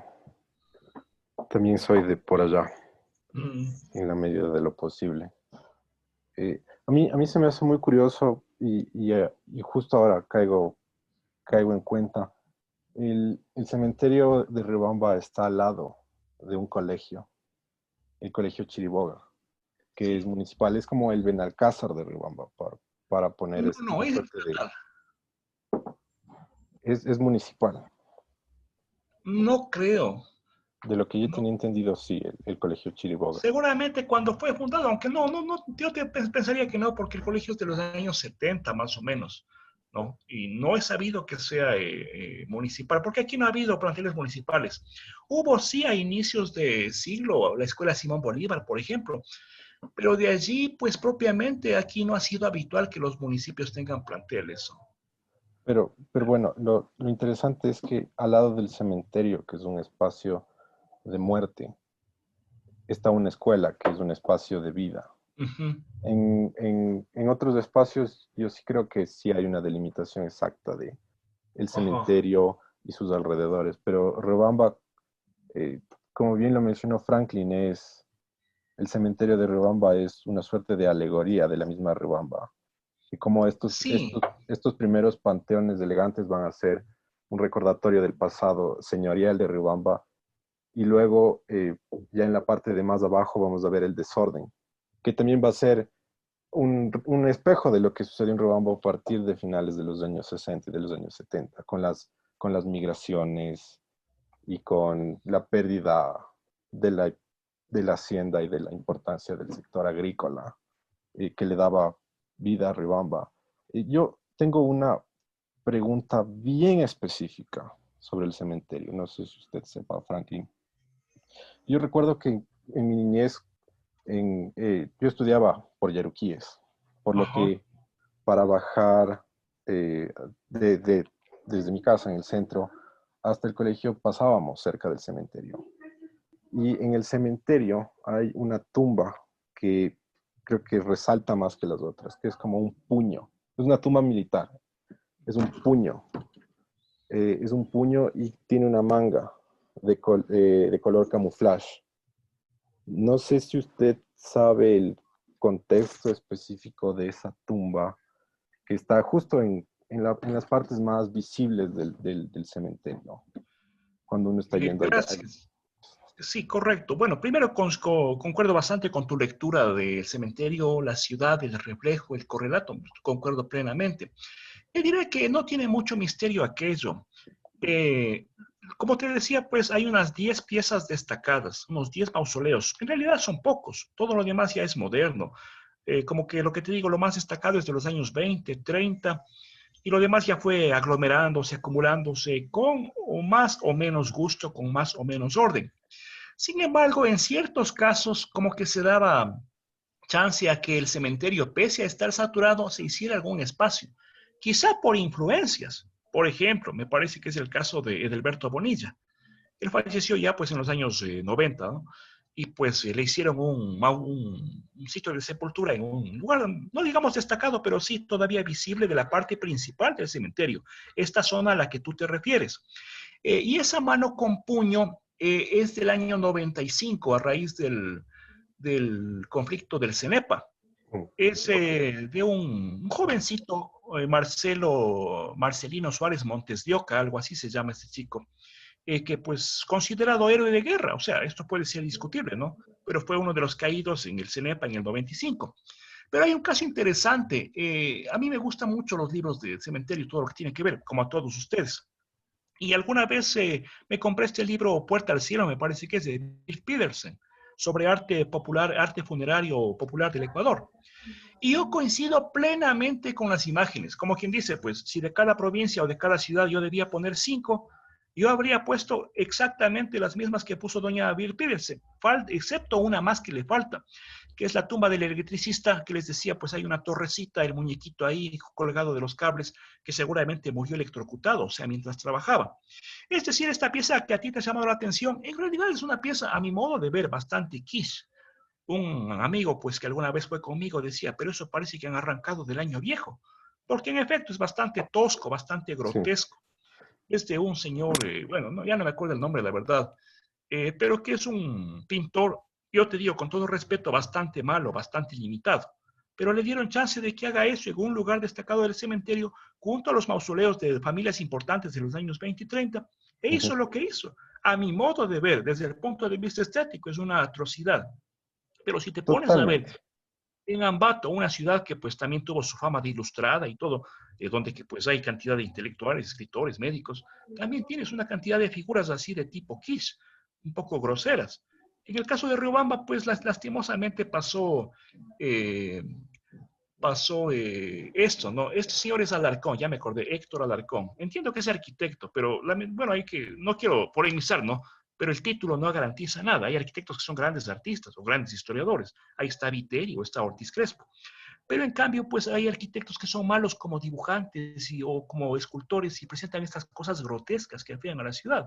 también soy de por allá, en la medida de lo posible. A mí se me hace muy curioso y justo ahora caigo en cuenta. El cementerio de Riobamba está al lado de un colegio, el Colegio Chiriboga, que Sí. es municipal. Es como el Benalcázar de Riobamba, para poner No, esta no, es suerte de... Es municipal. no creo. De lo que yo No. tenía entendido, sí, el Colegio Chiriboga. Seguramente cuando fue fundado, aunque no, yo pensaría que no, porque el colegio es de los años 70 más o menos, ¿no? Y no he sabido que sea municipal, porque aquí no ha habido planteles municipales. Hubo sí a inicios de siglo la Escuela Simón Bolívar, por ejemplo, pero de allí, pues propiamente aquí no ha sido habitual que los municipios tengan planteles. Pero bueno, lo interesante es que al lado del cementerio, que es un espacio de muerte, está una escuela, que es un espacio de vida. Ujú. En otros espacios, yo sí creo que sí hay una delimitación exacta de el Ajá. cementerio y sus alrededores, pero Riobamba, como bien lo mencionó Franklin, el cementerio de Riobamba es una suerte de alegoría de la misma Riobamba. Y como Sí, estos primeros panteones elegantes van a ser un recordatorio del pasado señorial de Riobamba. Y luego, ya en la parte de más abajo, vamos a ver el desorden, que también va a ser un espejo de lo que sucedió en Riobamba a partir de finales de los años 60 y de los años 70, con las migraciones y con la pérdida de la hacienda y de la importancia del sector agrícola, que le daba vida a Riobamba. Yo tengo una pregunta bien específica sobre el cementerio. No sé si usted sepa, Franklin. Yo recuerdo que en mi niñez, yo estudiaba por Yaruquíes, por lo Ajá. que para bajar eh, desde mi casa en el centro hasta el colegio pasábamos cerca del cementerio. Y en el cementerio hay una tumba que creo que resalta más que las otras, que es como un puño. Es una tumba militar, es un puño. Es un puño y tiene una manga de color camuflaje. No sé si usted sabe el contexto específico de esa tumba que está justo en las partes más visibles del cementerio, cuando uno está yendo allá. Gracias. Sí, correcto. Bueno, primero concuerdo bastante con tu lectura del cementerio, la ciudad, el reflejo, el correlato. Concuerdo plenamente. Yo diría que no tiene mucho misterio aquello. Eh, Como te decía, pues hay unas 10 piezas destacadas, unos 10 mausoleos. En realidad son pocos, todo lo demás ya es moderno. Como que lo que te digo, lo más destacado es de los años 20, 30, y lo demás ya fue aglomerándose, acumulándose con o más o menos gusto, con más o menos orden. Sin embargo, en ciertos casos, como que se daba chance a que el cementerio, pese a estar saturado, se hiciera algún espacio, quizá por influencias. Por ejemplo, me parece que es el caso de Edelberto Bonilla. Él falleció ya pues en los años 90, ¿no? Y pues le hicieron un sitio de sepultura en un lugar, no digamos destacado, pero sí todavía visible de la parte principal del cementerio, esta zona a la que tú te refieres. Y esa mano con puño es del año 95, a raíz del conflicto del CENEPA. Es de un jovencito, Marcelino Suárez Montes de Oca, algo así se llama este chico, que pues considerado héroe de guerra, o sea, esto puede ser discutible, ¿no? Pero fue uno de los caídos en el CENEPA en el 95. Pero hay un caso interesante. A mí me gustan mucho los libros de cementerio, todo lo que tiene que ver, como a todos ustedes. Y alguna vez me compré este libro Puerta al Cielo, me parece que es de Bill Peterson, sobre arte popular, arte funerario popular del Ecuador. Y yo coincido plenamente con las imágenes, como quien dice, pues si de cada provincia o de cada ciudad yo debía poner 5, yo habría puesto exactamente las mismas que puso doña Bill Peterson, excepto una más que le falta, que es la tumba del electricista, que les decía, pues hay una torrecita, el muñequito ahí colgado de los cables, que seguramente murió electrocutado, o sea, mientras trabajaba. Es decir, esta pieza que a ti te ha llamado la atención, en realidad es una pieza, a mi modo de ver, bastante quiche. Un amigo, pues que alguna vez fue conmigo, decía, pero eso parece que han arrancado del año viejo, porque en efecto es bastante tosco, bastante Sí, grotesco. Es de un señor, bueno, no, ya no me acuerdo el nombre, la verdad, pero que es un pintor, yo te digo con todo respeto, bastante malo, bastante limitado. Pero le dieron chance de que haga eso en un lugar destacado del cementerio, junto a los mausoleos de familias importantes de los años 20 y 30, e hizo lo que hizo. A mi modo de ver, desde el punto de vista estético, es una atrocidad. Pero si te pones a ver totalmente. en Ambato, una ciudad que pues también tuvo su fama de ilustrada y todo, donde que pues hay cantidad de intelectuales, escritores, médicos, también tienes una cantidad de figuras así de tipo quiche, un poco groseras. En el caso de Riobamba, pues lastimosamente eh, pasó esto, ¿no? Este señor es Alarcón, ya me acordé, Héctor Alarcón. Entiendo que es arquitecto, pero bueno, no quiero polemizar, ¿no? Pero el título no garantiza nada. Hay arquitectos que son grandes artistas o grandes historiadores. Ahí está Viteri o está Ortiz Crespo. Pero en cambio, pues hay arquitectos que son malos como dibujantes o como escultores y presentan estas cosas grotescas que afean a la ciudad.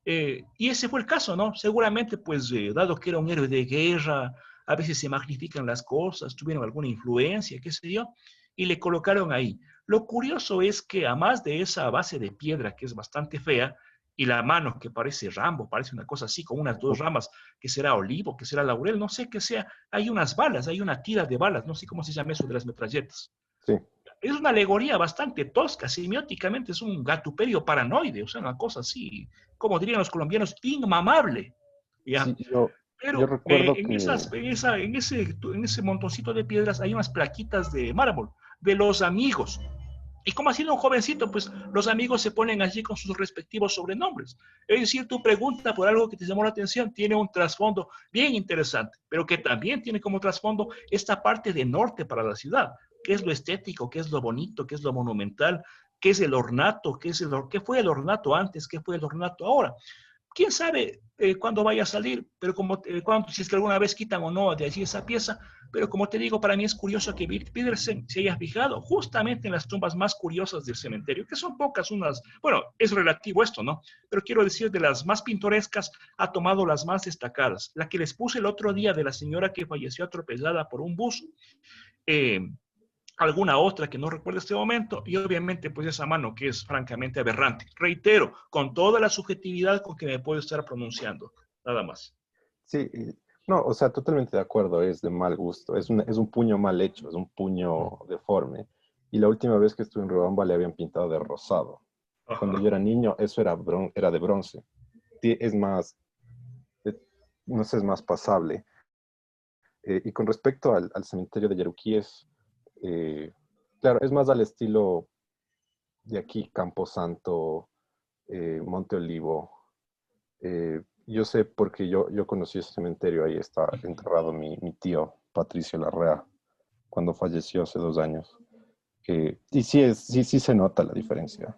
Y ese fue el caso, ¿no? Seguramente, pues, dado que era un héroe de guerra, a veces se magnifican las cosas, tuvieron alguna influencia, qué sé yo, y le colocaron ahí. Lo curioso es que, a más de esa base de piedra que es bastante fea, y la mano que parece Rambo, parece una cosa así, con unas dos ramas, que será olivo, que será laurel, no sé qué sea, hay unas balas, hay una tira de balas, no sé cómo se llama eso de las metralletas. Sí. es una alegoría bastante tosca, semióticamente es un gatuperio paranoide, o sea, una cosa así, como dirían los colombianos, inmamable, ¿ya? Sí, yo Pero recuerdo que en ese montoncito de piedras hay unas plaquitas de mármol de los amigos. Y como ha sido un jovencito, pues los amigos se ponen allí con sus respectivos sobrenombres. Es decir, tu pregunta por algo que te llamó la atención tiene un trasfondo bien interesante, pero que también tiene como trasfondo esta parte de norte para la ciudad. ¿Qué es lo estético? ¿Qué es lo bonito? ¿Qué es lo monumental? ¿Qué es el ornato? ¿Qué fue el ornato antes? ¿Qué fue el ornato ahora? Quién sabe cuándo vaya a salir, pero si es que alguna vez quitan o no de allí esa pieza, pero como te digo, para mí es curioso que Petersen se haya fijado justamente en las tumbas más curiosas del cementerio, que son pocas, bueno, es relativo esto, ¿no? Pero quiero decir, de las más pintorescas, ha tomado las más destacadas. La que les puse el otro día de la señora que falleció atropellada por un bus, eh, alguna otra que no recuerdo este momento, y obviamente pues esa mano que es francamente aberrante. Reitero, con toda la subjetividad con que me puedo estar pronunciando, nada más. sí, no, o sea, totalmente de acuerdo, es de mal gusto, es un puño mal hecho, es un puño deforme. Y la última vez que estuve en Riobamba le habían pintado de rosado. Cuando Ajá. yo era niño, eso era de bronce. Es más, no sé, es más pasable. Y con respecto al cementerio de Yaruquíes, eh, claro, es más al estilo de aquí, Camposanto, Monte Olivo. Yo sé porque yo conocí ese cementerio, ahí está enterrado mi tío, Patricio Larrea, cuando falleció hace 2 años. Y sí se nota la diferencia.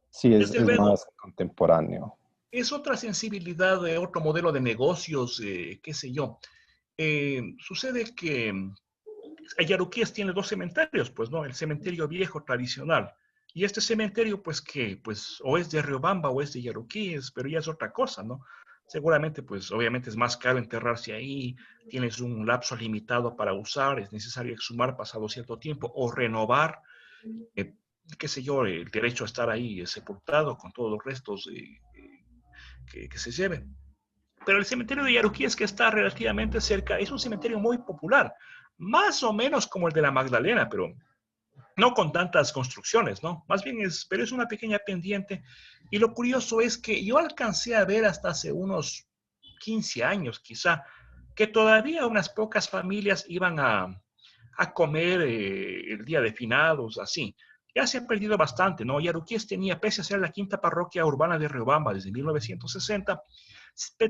Sí, Desde es luego, más contemporáneo. es otra sensibilidad de otro modelo de negocios, qué sé yo. Sucede que Ayaruquíes tiene dos cementerios, pues, ¿no? El cementerio viejo tradicional. Y este cementerio, pues, pues, o es de Riobamba o es de Yaruquíes, pero ya es otra cosa, ¿no? Seguramente, pues, obviamente es más caro enterrarse ahí, tienes un lapso limitado para usar, es necesario exhumar pasado cierto tiempo o renovar, eh, qué sé yo, el derecho a estar ahí sepultado con todos los restos que se lleven. Pero el cementerio de Yaruquíes, que está relativamente cerca, es un cementerio muy popular, más o menos como el de la Magdalena, pero no con tantas construcciones, ¿no? Más bien pero es una pequeña pendiente. Y lo curioso es que yo alcancé a ver hasta hace unos 15 años, quizá, que todavía unas pocas familias iban a comer el día de finados, así. Ya se ha perdido bastante, ¿no? Yaruquíes tenía, pese a ser la quinta parroquia urbana de Riobamba desde 1960,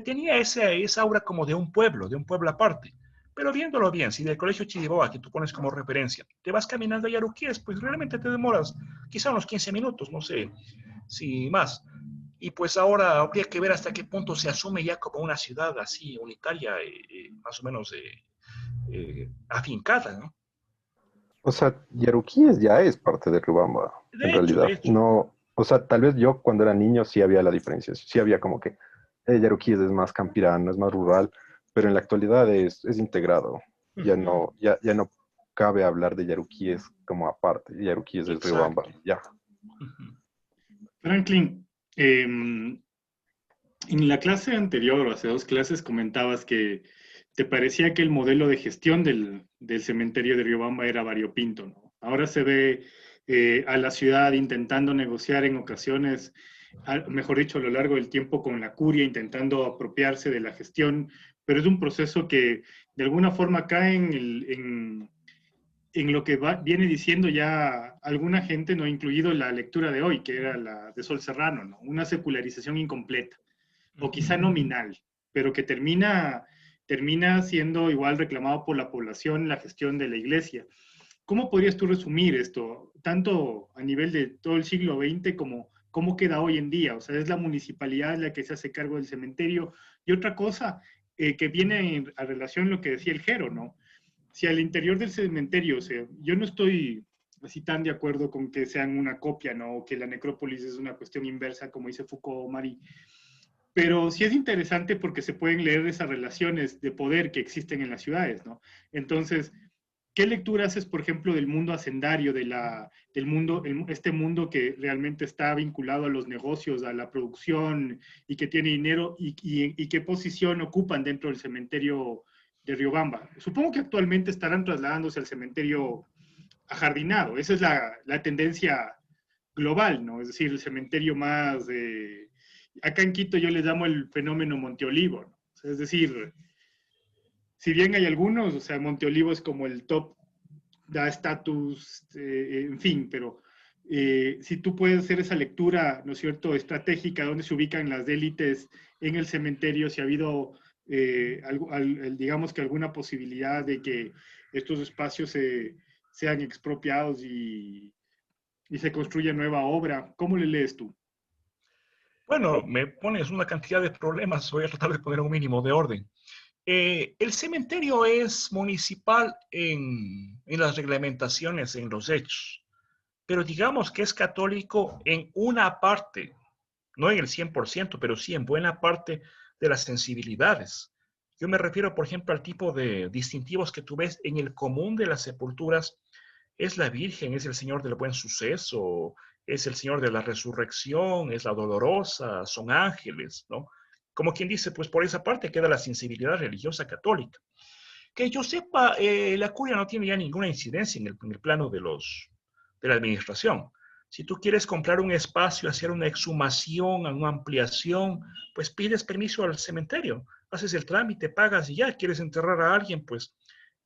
tenía esa aura como de un pueblo aparte. Pero viéndolo bien, si del colegio Chiriboga, que tú pones como referencia, te vas caminando a Yaruquíes, pues realmente te demoras quizá unos 15 minutos, no sé, si más. Y pues ahora habría que ver hasta qué punto se asume ya como una ciudad así unitaria, más o menos afincada, ¿no? O sea, Yaruquíes ya es parte de Riobamba, en De realidad. hecho, No, o sea, tal vez yo cuando era niño sí había la diferencia. Sí había como que Yaruquíes es más campirano, es más rural, pero en la actualidad es integrado. uh -huh, Ya no cabe hablar de Yaruquíes como aparte. Yaruquíes es Riobamba, exacto. ya. Uh -huh. Franklin, en la clase anterior, o hace dos clases, comentabas que te parecía que el modelo de gestión del cementerio de Riobamba era variopinto, ¿no? Ahora se ve a la ciudad intentando negociar en ocasiones, mejor dicho, a lo largo del tiempo con la curia, intentando apropiarse de la gestión, pero es un proceso que de alguna forma cae en lo que viene diciendo ya alguna gente, no incluido la lectura de hoy, que era la de Sol Serrano, ¿no? Una secularización incompleta o quizá nominal, pero que termina siendo igual reclamado por la población la gestión de la iglesia. ¿Cómo podrías tú resumir esto, tanto a nivel de todo el siglo XX como cómo queda hoy en día? O sea, es la municipalidad la que se hace cargo del cementerio. Y otra cosa que viene a relación a lo que decía el Jero, ¿no? Si al interior del cementerio, o sea, yo no estoy así tan de acuerdo con que sean una copia, ¿no? O que la necrópolis es una cuestión inversa, como dice Foucault, Mari. Pero sí es interesante porque se pueden leer esas relaciones de poder que existen en las ciudades, ¿no? Entonces, ¿qué lectura haces, por ejemplo, del mundo hacendario, del mundo, este mundo que realmente está vinculado a los negocios, a la producción y que tiene dinero y qué posición ocupan dentro del cementerio de Riobamba? Supongo que actualmente estarán trasladándose al cementerio ajardinado. Esa es la tendencia global, ¿no? Es decir, el cementerio más... acá en Quito yo les llamo el fenómeno Monte Olivo, ¿no? O sea, es decir, si bien hay algunos, o sea, Monte Olivo es como el top, da estatus, en fin, pero si tú puedes hacer esa lectura, ¿no es cierto?, estratégica, donde se ubican las élites en el cementerio, si ha habido, digamos que alguna posibilidad de que estos espacios sean expropiados y se construya nueva obra. ¿Cómo le lees tú? Bueno, me pones una cantidad de problemas, voy a tratar de poner un mínimo de orden. El cementerio es municipal en las reglamentaciones, en los hechos, pero digamos que es católico en una parte, no en el 100%, pero sí en buena parte de las sensibilidades. Yo me refiero, por ejemplo, al tipo de distintivos que tú ves en el común de las sepulturas. Es la Virgen, es el Señor del Buen Suceso, es el Señor de la Resurrección, es la Dolorosa, son ángeles, ¿no? Como quien dice, pues por esa parte queda la sensibilidad religiosa católica. Que yo sepa, la curia no tiene ya ninguna incidencia en el plano de la administración. Si tú quieres comprar un espacio, hacer una exhumación, una ampliación, pues pides permiso al cementerio, haces el trámite, pagas y ya, quieres enterrar a alguien, pues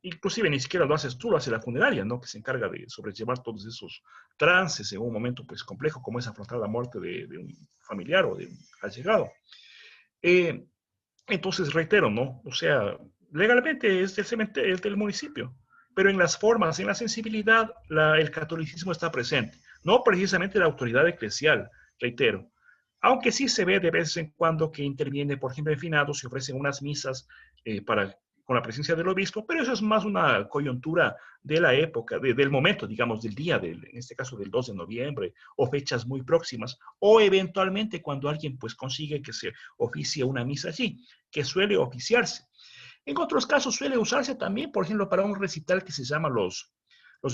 inclusive ni siquiera lo haces tú, lo hace la funeraria, ¿no? Que se encarga de sobrellevar todos esos trances en un momento pues complejo como es afrontar la muerte de un familiar o de un allegado. Eh, entonces, reitero, ¿no? O sea, legalmente es del cementerio, es del municipio, pero en las formas, en la sensibilidad, el catolicismo está presente. No precisamente la autoridad eclesial, reitero. Aunque sí se ve de vez en cuando que interviene, por ejemplo, en finados, se ofrecen unas misas con la presencia del obispo, pero eso es más una coyuntura de la época, del momento, digamos, del día, en este caso del 2 de noviembre, o fechas muy próximas, o eventualmente cuando alguien pues consigue que se oficie una misa allí, que suele oficiarse. En otros casos suele usarse también, por ejemplo, para un recital que se llama los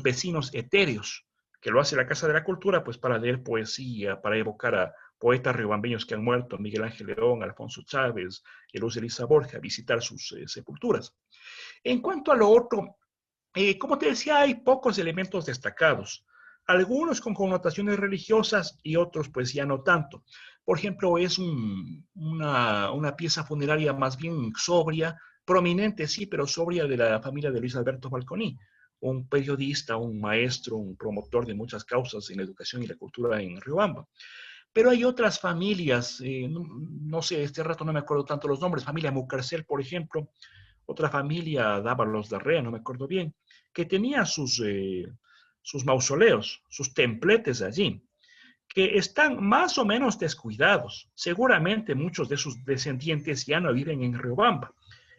vecinos etéreos, que lo hace la Casa de la Cultura, pues para leer poesía, para evocar a poetas riobambeños que han muerto, Miguel Ángel León, Alfonso Chávez, Luz Elisa Borja, visitar sus sepulturas. En cuanto a lo otro, como te decía, hay pocos elementos destacados, algunos con connotaciones religiosas y otros pues ya no tanto. Por ejemplo, es una pieza funeraria más bien sobria, prominente sí, pero sobria, de la familia de Luis Alberto Falconi, un periodista, un maestro, un promotor de muchas causas en la educación y la cultura en Riobamba. Pero hay otras familias, no sé, este rato no me acuerdo tanto los nombres, familia Mucarcel, por ejemplo, otra familia, Dávalos de Rea, no me acuerdo bien, que tenía sus mausoleos, sus templetes allí, que están más o menos descuidados. Seguramente muchos de sus descendientes ya no viven en Riobamba.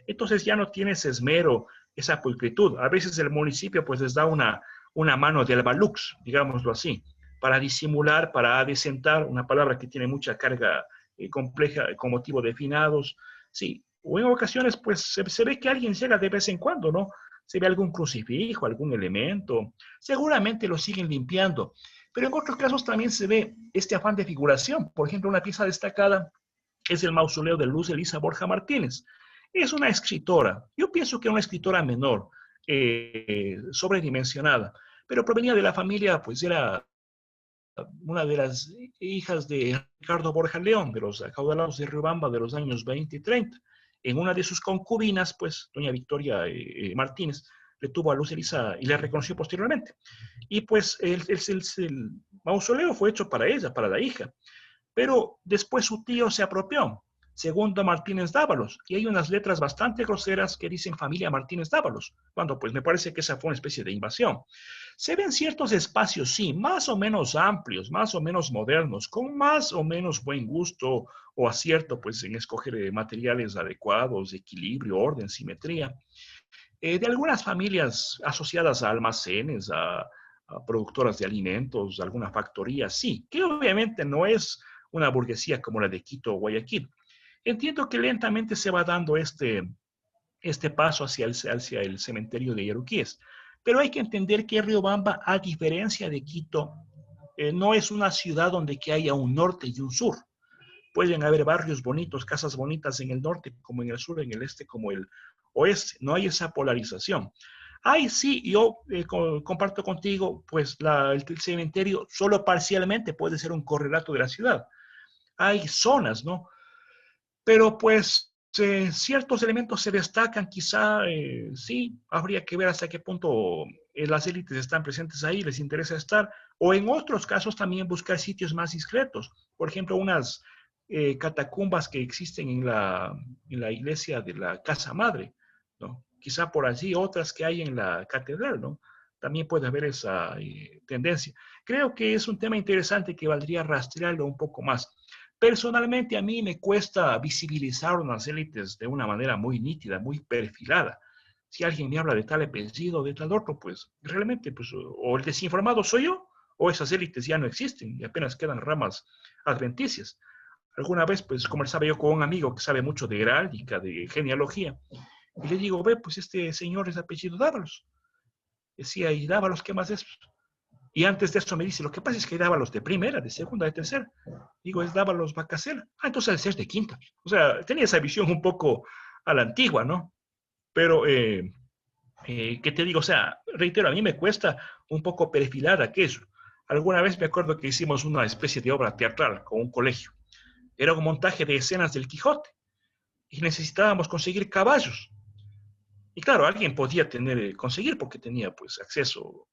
Entonces ya no tiene ese esmero, esa pulcritud. A veces el municipio pues les da una mano de albalux, digámoslo así, para disimular, para adecentar, una palabra que tiene mucha carga compleja con motivo de finados. Sí, o en ocasiones pues se ve que alguien llega de vez en cuando, ¿no? Se ve algún crucifijo, algún elemento, seguramente lo siguen limpiando, pero en otros casos también se ve este afán de figuración. Por ejemplo, una pieza destacada es el mausoleo de Luz Elisa Borja Martínez. Es una escritora, yo pienso que una escritora menor, sobredimensionada, pero provenía de la familia, pues era una de las hijas de Ricardo Borja León, de los acaudalados de Riobamba de los años 20 y 30. En una de sus concubinas, pues, doña Victoria Martínez, le tuvo a Luz Elisa y la reconoció posteriormente. Y pues el mausoleo fue hecho para ella, para la hija. Pero después su tío se apropió, segundo Martínez Dávalos, y hay unas letras bastante groseras que dicen familia Martínez Dávalos, cuando pues me parece que esa fue una especie de invasión. Se ven ciertos espacios, sí, más o menos amplios, más o menos modernos, con más o menos buen gusto o acierto pues en escoger materiales adecuados, equilibrio, orden, simetría, de algunas familias asociadas a almacenes, a productoras de alimentos, alguna factoría, sí, que obviamente no es una burguesía como la de Quito o Guayaquil. Entiendo que lentamente se va dando este paso hacia el cementerio de Yaruquíes, pero hay que entender que Riobamba, a diferencia de Quito, no es una ciudad donde que haya un norte y un sur. Pueden haber barrios bonitos, casas bonitas en el norte como en el sur, en el este como el oeste. No hay esa polarización. Sí, yo comparto contigo, pues el cementerio solo parcialmente puede ser un correlato de la ciudad. Hay zonas, ¿no? Pero pues ciertos elementos se destacan, quizá sí, habría que ver hasta qué punto las élites están presentes ahí, les interesa estar, o en otros casos también buscar sitios más discretos. Por ejemplo, unas catacumbas que existen en la iglesia de la Casa Madre, ¿no? Quizá por allí otras que hay en la catedral, ¿no? También puede haber esa tendencia. Creo que es un tema interesante que valdría rastrearlo un poco más. Personalmente a mí me cuesta visibilizar unas élites de una manera muy nítida, muy perfilada. Si alguien me habla de tal apellido, de tal otro, pues realmente, pues, o el desinformado soy yo, o esas élites ya no existen y apenas quedan ramas adventicias. Alguna vez, pues, conversaba yo con un amigo que sabe mucho de heráldica, de genealogía, y le digo, ve, pues este señor es apellido Dávalos. Decía, ¿y Dávalos qué más es? Y antes de eso me dice, lo que pasa es que hay Dávalos de primera, de segunda, de tercera. Digo, es Dávalos Bacasela. Entonces es de quinta. O sea, tenía esa visión un poco a la antigua, ¿no? Pero, ¿qué te digo? O sea, reitero, a mí me cuesta un poco perfilar aquello. Alguna vez me acuerdo que hicimos una especie de obra teatral con un colegio. Era un montaje de escenas del Quijote y necesitábamos conseguir caballos. Y claro, alguien podía conseguir porque tenía pues acceso,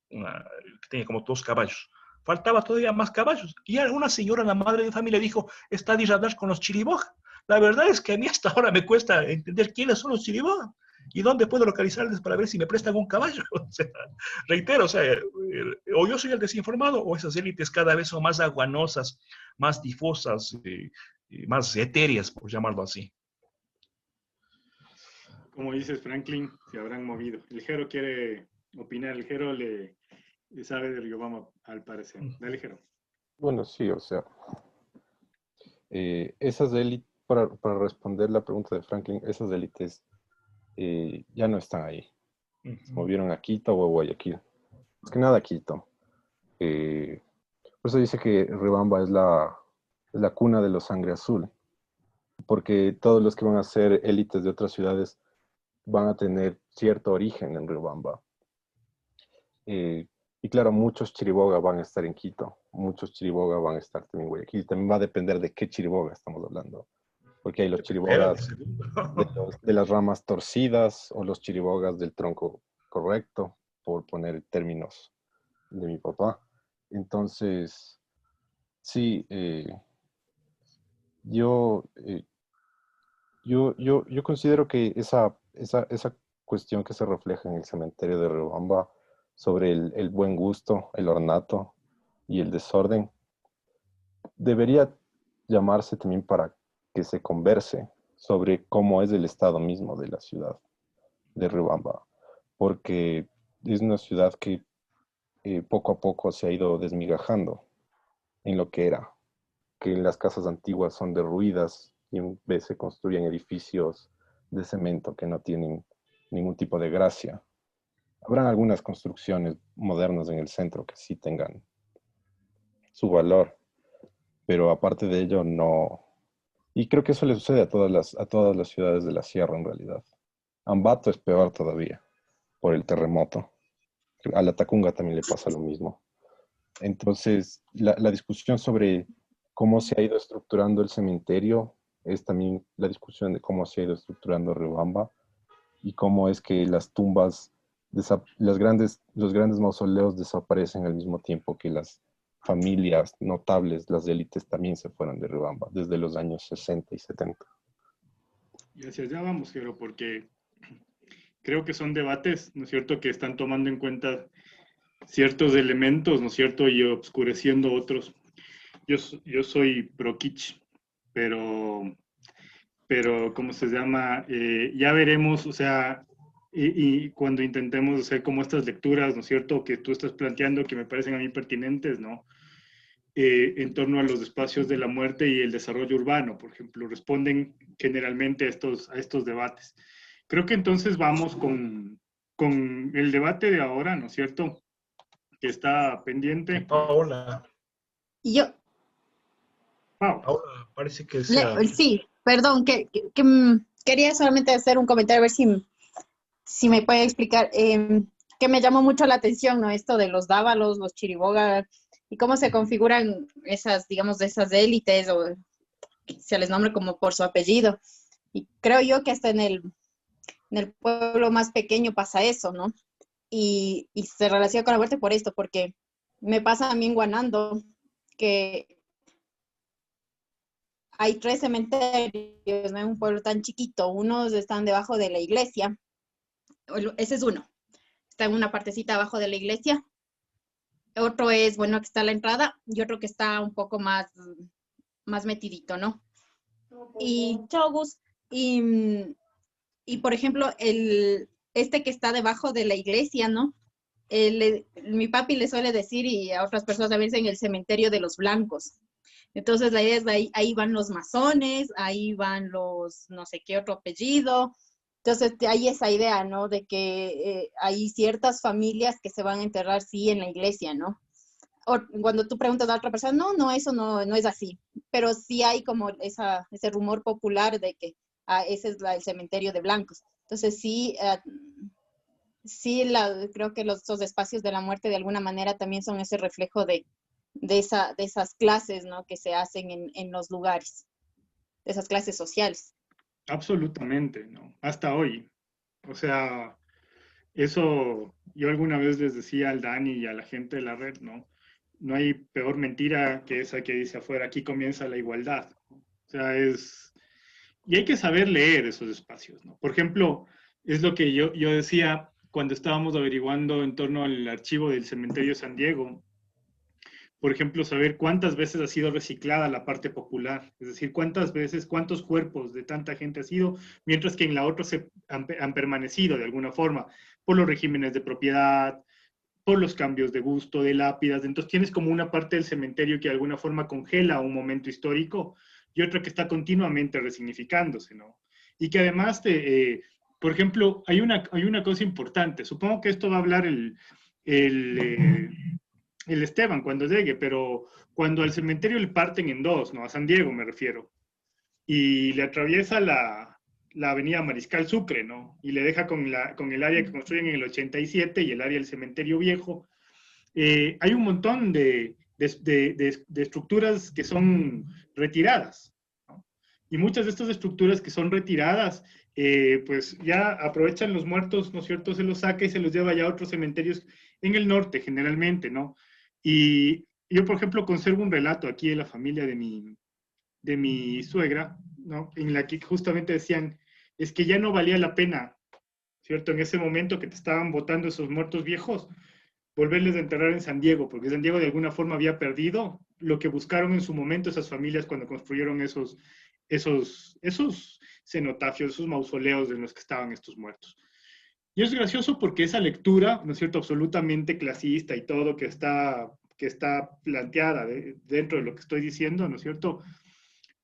tenía como 2 caballos. Faltaba todavía más caballos. Y una señora, la madre de familia, dijo, está de radar con los chiriboja. La verdad es que a mí hasta ahora me cuesta entender quiénes son los chiriboja y dónde puedo localizarles para ver si me prestan un caballo. O sea, reitero, o sea, o yo soy el desinformado o esas élites cada vez son más aguanosas, más difusas, más etéreas, por llamarlo así. Como dices, Franklin, se habrán movido. El Jero quiere opinar, el Jero le sabe de Riobamba, al parecer. Dale, Jero. Bueno, sí, o sea, esas élites, para responder la pregunta de Franklin, esas élites ya no están ahí. Se movieron a Quito o a Guayaquil. Más que nada a Quito. Por eso dice que Riobamba es la cuna de los sangre azul, porque todos los que van a ser élites de otras ciudades van a tener cierto origen en Riobamba. Y claro, muchos chiriboga van a estar en Quito, muchos chiriboga van a estar también en Guayaquil. También va a depender de qué chiriboga estamos hablando, porque hay los chiribogas de las ramas torcidas o los chiribogas del tronco correcto, por poner términos de mi papá. Entonces, sí, yo considero que esa cuestión que se refleja en el cementerio de Riobamba sobre el buen gusto, el ornato y el desorden, debería llamarse también para que se converse sobre cómo es el estado mismo de la ciudad de Riobamba, porque es una ciudad que poco a poco se ha ido desmigajando en lo que era, que las casas antiguas son derruidas y en vez se construyen edificios de cemento que no tienen ningún tipo de gracia. Habrán algunas construcciones modernas en el centro que sí tengan su valor, pero aparte de ello no. Y creo que eso le sucede a todas las ciudades de la sierra en realidad. Ambato es peor todavía por el terremoto. A la Tacunga también le pasa lo mismo. Entonces, la discusión sobre cómo se ha ido estructurando el cementerio es también la discusión de cómo se ha ido estructurando Riobamba y cómo es que las tumbas, los grandes mausoleos desaparecen al mismo tiempo que las familias notables, las élites también se fueron de Riobamba desde los años 60 y 70. Y hacia allá vamos, Jero, porque creo que son debates, ¿no es cierto?, que están tomando en cuenta ciertos elementos, ¿no es cierto?, y obscureciendo otros. Yo soy pro kitsch, pero ¿cómo se llama? Ya veremos, o sea, y cuando intentemos hacer como estas lecturas, ¿no es cierto?, que tú estás planteando, que me parecen a mí pertinentes, ¿no?, en torno a los espacios de la muerte y el desarrollo urbano, por ejemplo, responden generalmente a estos debates. Creo que entonces vamos con el debate de ahora, ¿no es cierto?, que está pendiente. Paola. Yo, Paola, parece que sí, perdón, quería solamente hacer un comentario, a ver si me puede explicar. que me llamó mucho la atención, ¿no? Esto de los dávalos, los chiriboga, y cómo se configuran esas, digamos, de esas élites, o se les nombra como por su apellido. Y creo yo que hasta en el pueblo más pequeño pasa eso, ¿no? Y se relaciona con la muerte por esto, porque me pasa a mí en Guanando, que hay 3 cementerios, no es un pueblo tan chiquito, unos están debajo de la iglesia, ese es uno, está en una partecita abajo de la iglesia, otro es, bueno, que está a la entrada, y otro que está un poco más metidito, ¿no? Y Chogus, y por ejemplo, este que está debajo de la iglesia, ¿no? Mi papi le suele decir, y a otras personas también dicen, el cementerio de los blancos. Entonces la idea es, ahí van los masones, ahí van los no sé qué otro apellido. Entonces hay esa idea, ¿no? De que hay ciertas familias que se van a enterrar, sí, en la iglesia, ¿no? O cuando tú preguntas a otra persona, no, eso no es así. Pero sí hay como ese rumor popular de que ese es el cementerio de blancos. Entonces sí, creo que esos espacios de la muerte de alguna manera también son ese reflejo de esas clases, ¿no? Que se hacen en los lugares, de esas clases sociales. Absolutamente, ¿no? Hasta hoy. O sea, eso yo alguna vez les decía al Dani y a la gente de la red, ¿no? No hay peor mentira que esa que dice afuera, aquí comienza la igualdad. O sea, y hay que saber leer esos espacios, ¿no? Por ejemplo, es lo que yo decía cuando estábamos averiguando en torno al archivo del cementerio de San Diego. Por ejemplo, saber cuántas veces ha sido reciclada la parte popular, es decir, cuántas veces, cuántos cuerpos de tanta gente ha sido, mientras que en la otra han permanecido de alguna forma por los regímenes de propiedad, por los cambios de gusto, de lápidas. Entonces tienes como una parte del cementerio que de alguna forma congela un momento histórico y otra que está continuamente resignificándose, ¿no? Y que además, por ejemplo, hay una cosa importante. Supongo que esto va a hablar el Esteban cuando llegue, pero cuando al cementerio le parten en dos, ¿no? A San Diego me refiero, y le atraviesa la avenida Mariscal Sucre, ¿no? Y le deja con el área que construyen en el 87 y el área del cementerio viejo. Hay un montón de estructuras que son retiradas, ¿no? Y muchas de estas estructuras que son retiradas, pues ya aprovechan los muertos, ¿no es cierto? Se los saca y se los lleva ya a otros cementerios en el norte, generalmente, ¿no? Y yo, por ejemplo, conservo un relato aquí de la familia de mi suegra, ¿no? En la que justamente decían, es que ya no valía la pena, ¿cierto? En ese momento que te estaban botando esos muertos viejos, volverles a enterrar en San Diego, porque San Diego de alguna forma había perdido lo que buscaron en su momento esas familias cuando construyeron esos cenotafios, esos mausoleos en los que estaban estos muertos. Y es gracioso porque esa lectura, ¿no es cierto?, absolutamente clasista y todo que está planteada dentro de lo que estoy diciendo, ¿no es cierto?,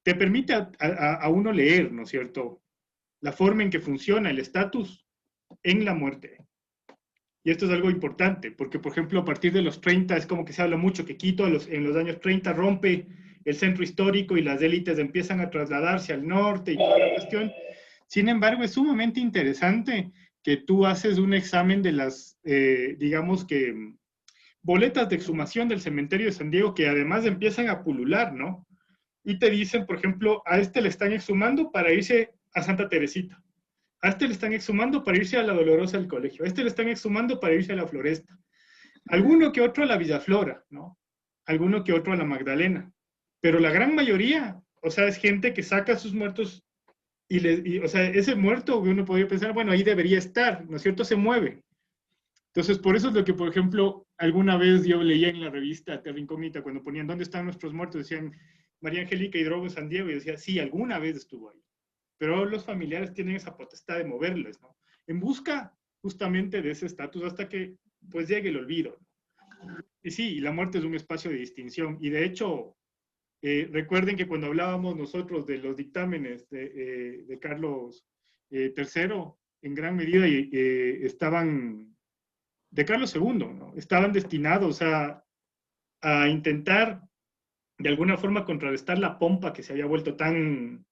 te permite a uno leer, ¿no es cierto?, la forma en que funciona el estatus en la muerte. Y esto es algo importante, porque, por ejemplo, a partir de los 30 es como que se habla mucho que Quito en los años 30 rompe el centro histórico y las élites empiezan a trasladarse al norte y toda la cuestión. Sin embargo, es sumamente interesante que tú haces un examen de las, digamos que, boletas de exhumación del cementerio de San Diego que además empiezan a pulular, ¿no? Y te dicen, por ejemplo, a este le están exhumando para irse a Santa Teresita. A este le están exhumando para irse a la Dolorosa del Colegio. A este le están exhumando para irse a la Floresta. Alguno que otro a la Villaflora, ¿no? Alguno que otro a la Magdalena. Pero la gran mayoría, o sea, es gente que saca a sus muertos o sea, ese muerto uno podría pensar, bueno, ahí debería estar, ¿no es cierto? Se mueve. Entonces, por eso es lo que, por ejemplo, alguna vez yo leía en la revista Terra Incógnita, cuando ponían ¿dónde están nuestros muertos? Decían María Angélica Hidrogo San Diego, y decía, sí, alguna vez estuvo ahí. Pero los familiares tienen esa potestad de moverles, ¿no? En busca justamente de ese estatus hasta que pues llegue el olvido. Y sí, la muerte es un espacio de distinción. Y de hecho, recuerden que cuando hablábamos nosotros de los dictámenes de Carlos III, en gran medida estaban, de Carlos II, ¿no? Estaban destinados a intentar de alguna forma contrarrestar la pompa que se había vuelto tan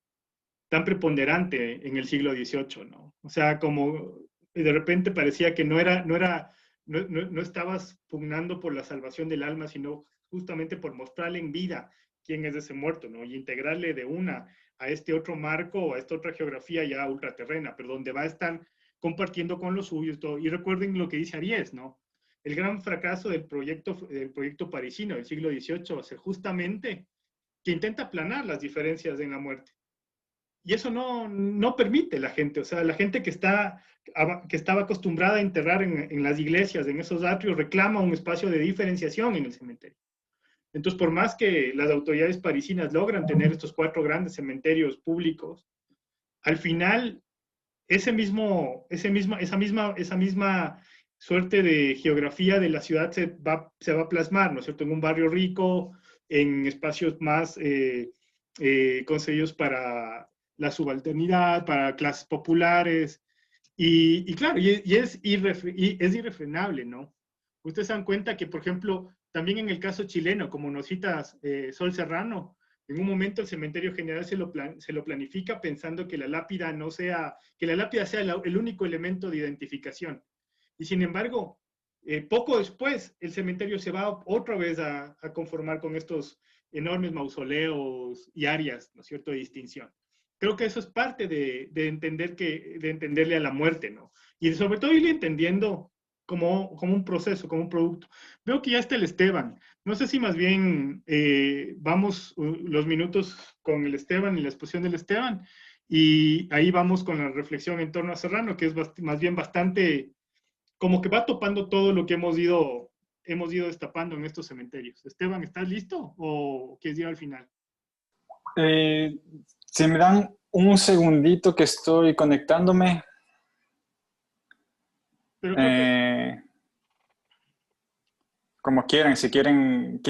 preponderante en el siglo XVIII, ¿no? O sea, como de repente parecía que no era no estabas pugnando por la salvación del alma, sino justamente por mostrarle en vida quién es ese muerto, ¿no? Y integrarle de una a este otro marco o a esta otra geografía ya ultraterrena, pero donde va a estar compartiendo con los suyos todo. Y recuerden lo que dice Aries, ¿no? El gran fracaso del proyecto parisino del siglo XVIII va a ser justamente que intenta aplanar las diferencias en la muerte. Y eso no permite la gente, o sea, la gente que estaba acostumbrada a enterrar en las iglesias, en esos atrios, reclama un espacio de diferenciación en el cementerio. Entonces, por más que las autoridades parisinas logran tener estos 4 grandes cementerios públicos, al final esa misma suerte de geografía de la ciudad se va a plasmar, ¿no es cierto?, en un barrio rico, en espacios más concebidos para la subalternidad, para clases populares, y claro, es irrefrenable, ¿no? Ustedes se dan cuenta que, por ejemplo, también en el caso chileno, como nos citas Sol Serrano, en un momento el cementerio general se lo planifica pensando que la lápida sea el único elemento de identificación. Y sin embargo, poco después, el cementerio se va otra vez a conformar con estos enormes mausoleos y áreas, ¿no es cierto?, de distinción. Creo que eso es parte de entenderle a la muerte, ¿no? Y sobre todo irle entendiendo como un proceso, como un producto. Veo que ya está el Esteban. No sé si más bien vamos los minutos con el Esteban y la exposición del Esteban, y ahí vamos con la reflexión en torno a Serrano, que es más bien bastante, como que va topando todo lo que hemos ido destapando en estos cementerios. Esteban, ¿estás listo o quieres ir al final? Si me dan un segundito que estoy conectándome. Pero como quieran, si quieren,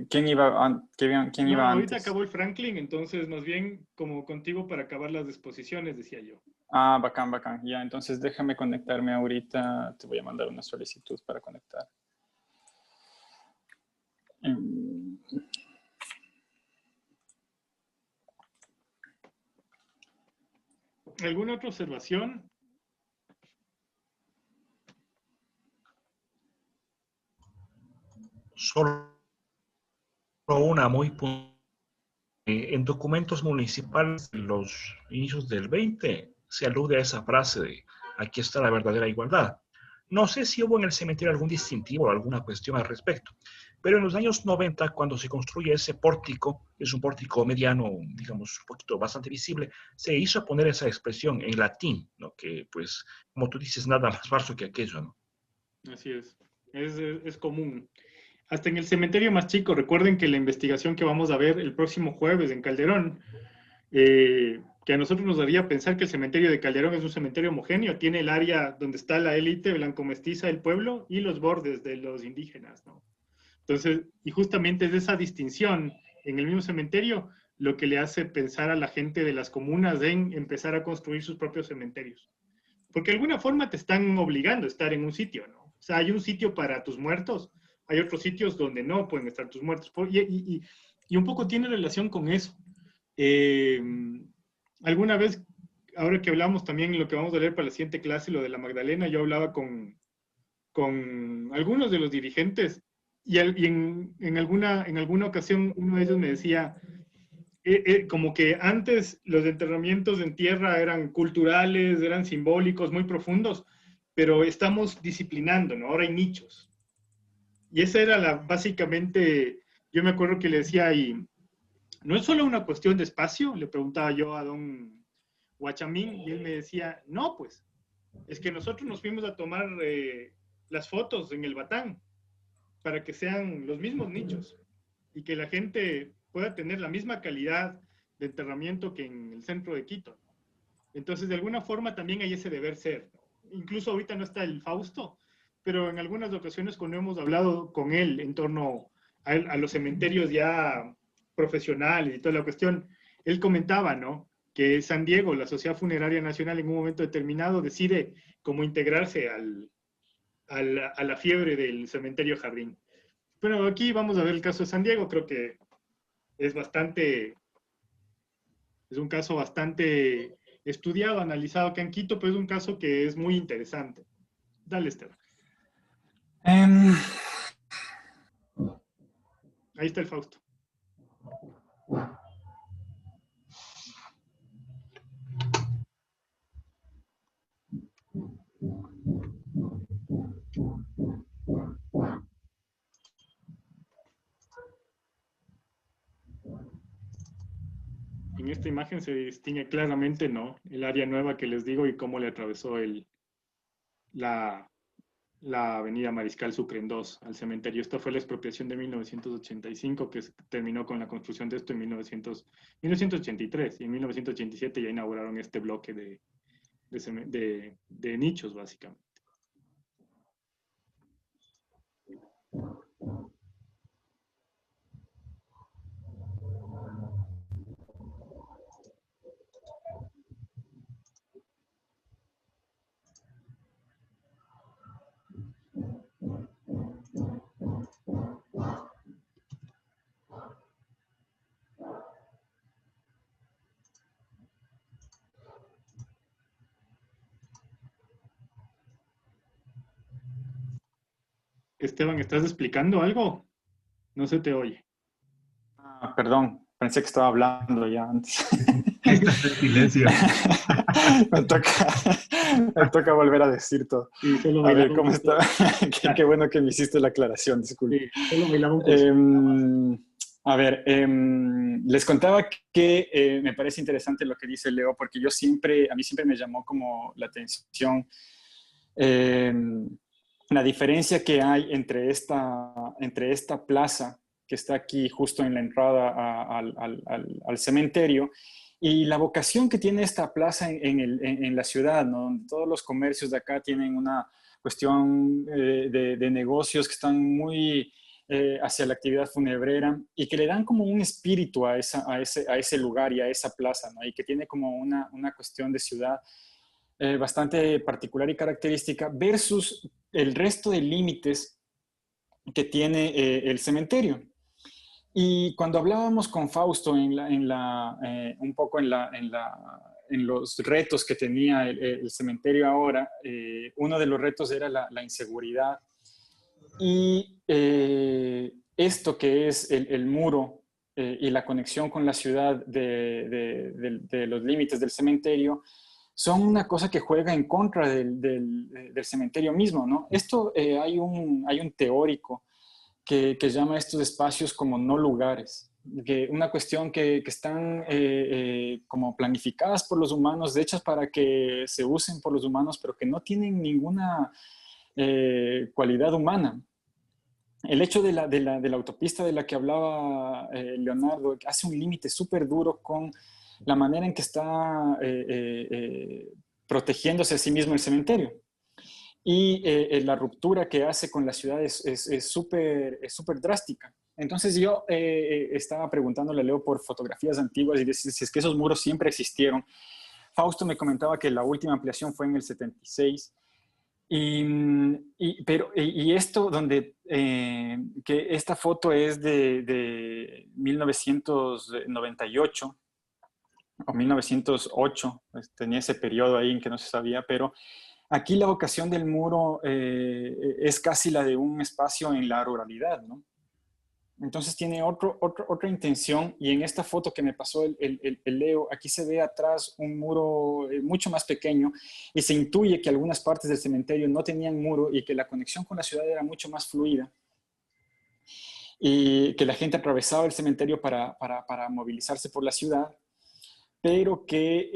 ¿quién iba ahorita antes? acabó el Franklin, entonces más bien como contigo para acabar las exposiciones, decía yo. Ah, bacán. Ya, entonces déjame conectarme ahorita. Te voy a mandar una solicitud para conectar. ¿Alguna otra observación? Solo una muy puntual. En documentos municipales de los inicios del 20 se alude a esa frase de aquí está la verdadera igualdad. No sé si hubo en el cementerio algún distintivo o alguna cuestión al respecto, pero en los años 90, cuando se construye ese pórtico, es un pórtico mediano, digamos, un poquito bastante visible, se hizo poner esa expresión en latín, ¿no? Que pues, como tú dices, nada más falso que aquello, ¿no? Así es común. Hasta en el cementerio más chico, recuerden que la investigación que vamos a ver el próximo jueves en Calderón, que a nosotros nos daría pensar que el cementerio de Calderón es un cementerio homogéneo, tiene el área donde está la élite blanco-mestiza del pueblo y los bordes de los indígenas, ¿no? Entonces, y justamente es esa distinción en el mismo cementerio lo que le hace pensar a la gente de las comunas en empezar a construir sus propios cementerios. Porque de alguna forma te están obligando a estar en un sitio, ¿no? O sea, hay un sitio para tus muertos, hay otros sitios donde no pueden estar tus muertos. Y un poco tiene relación con eso. Alguna vez, ahora que hablamos también, lo que vamos a leer para la siguiente clase, lo de la Magdalena, yo hablaba con algunos de los dirigentes y en alguna ocasión uno de ellos me decía, como que antes los enterramientos en tierra eran culturales, eran simbólicos, muy profundos, pero estamos disciplinando, ¿no? Ahora hay nichos. Y esa era básicamente, yo me acuerdo que le decía, y no es solo una cuestión de espacio, le preguntaba yo a don Guachamín, y él me decía, no, pues, es que nosotros nos fuimos a tomar las fotos en el Batán para que sean los mismos nichos y que la gente pueda tener la misma calidad de enterramiento que en el centro de Quito. Entonces, de alguna forma también hay ese deber ser, ¿no? Incluso ahorita no está el Fausto, pero en algunas ocasiones cuando hemos hablado con él en torno a los cementerios ya profesionales y toda la cuestión, él comentaba, ¿no?, que San Diego, la Sociedad Funeraria Nacional, en un momento determinado decide cómo integrarse a la fiebre del cementerio jardín. Bueno, aquí vamos a ver el caso de San Diego, creo que es un caso bastante estudiado, analizado acá en Quito, pero es un caso que es muy interesante. Dale, Esteban. Ahí está el Fausto. En esta imagen se distingue claramente, ¿no?, el área nueva que les digo y cómo le atravesó la avenida Mariscal Sucre en dos al cementerio. Esta fue la expropiación de 1985, que terminó con la construcción de esto en 1983, y en 1987 ya inauguraron este bloque de nichos, básicamente. Esteban, ¿estás explicando algo? No se te oye. Ah, perdón, pensé que estaba hablando ya antes. Estás en silencio. me toca volver a decir todo. Sí, solo A ver, bailaba ¿cómo un está? Qué bueno que me hiciste la aclaración, disculpe. Sí, solo bailaba un poco. A ver, les contaba que me parece interesante lo que dice Leo, porque a mí siempre me llamó como la atención la diferencia que hay entre esta plaza que está aquí justo en la entrada al cementerio y la vocación que tiene esta plaza en la ciudad, ¿no?, donde todos los comercios de acá tienen una cuestión de negocios que están muy hacia la actividad funebrera y que le dan como un espíritu a ese lugar y a esa plaza, ¿no?, y que tiene como una cuestión de ciudad bastante particular y característica versus el resto de límites que tiene el cementerio. Y cuando hablábamos con Fausto un poco en los retos que tenía el cementerio ahora, uno de los retos era la inseguridad. Y esto que es el muro y la conexión con la ciudad de los límites del cementerio, son una cosa que juega en contra del cementerio mismo, ¿no? Esto hay un teórico que llama a estos espacios como no lugares, una cuestión que están como planificadas por los humanos, hechas para que se usen por los humanos, pero que no tienen ninguna cualidad humana. El hecho de la autopista de la que hablaba Leonardo hace un límite súper duro con la manera en que está protegiéndose a sí mismo el cementerio. Y la ruptura que hace con la ciudad es súper drástica. Entonces yo estaba preguntándole a Leo por fotografías antiguas y si es que esos muros siempre existieron. Fausto me comentaba que la última ampliación fue en el 76. Y esto donde, que esta foto es de 1998 o 1908, tenía ese periodo ahí en que no se sabía, pero aquí la vocación del muro es casi la de un espacio en la ruralidad, ¿no? Entonces tiene otra intención, y en esta foto que me pasó el Leo, aquí se ve atrás un muro mucho más pequeño y se intuye que algunas partes del cementerio no tenían muro y que la conexión con la ciudad era mucho más fluida y que la gente atravesaba el cementerio para movilizarse por la ciudad, pero que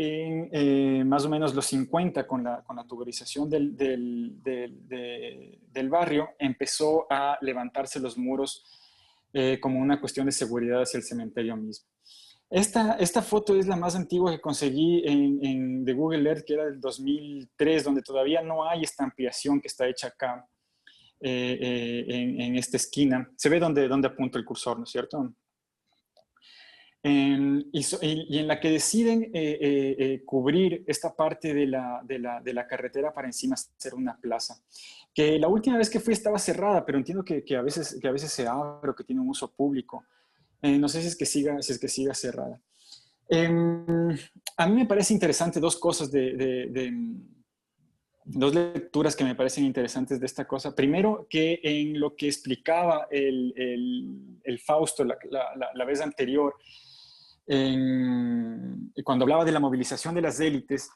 en más o menos los 50, con la tuberización del barrio, empezó a levantarse los muros como una cuestión de seguridad hacia el cementerio mismo. Esta foto es la más antigua que conseguí de Google Earth, que era del 2003, donde todavía no hay esta ampliación que está hecha acá en esta esquina. Se ve donde apunta el cursor, ¿no es cierto? Y en la que deciden cubrir esta parte de la carretera para encima hacer una plaza. Que la última vez que fui estaba cerrada, pero entiendo que a veces se abre o que tiene un uso público. No sé si es que siga cerrada. A mí me parece interesante dos cosas de dos lecturas que me parecen interesantes de esta cosa. Primero, que en lo que explicaba el Fausto la vez anterior, cuando hablaba de la movilización de las élites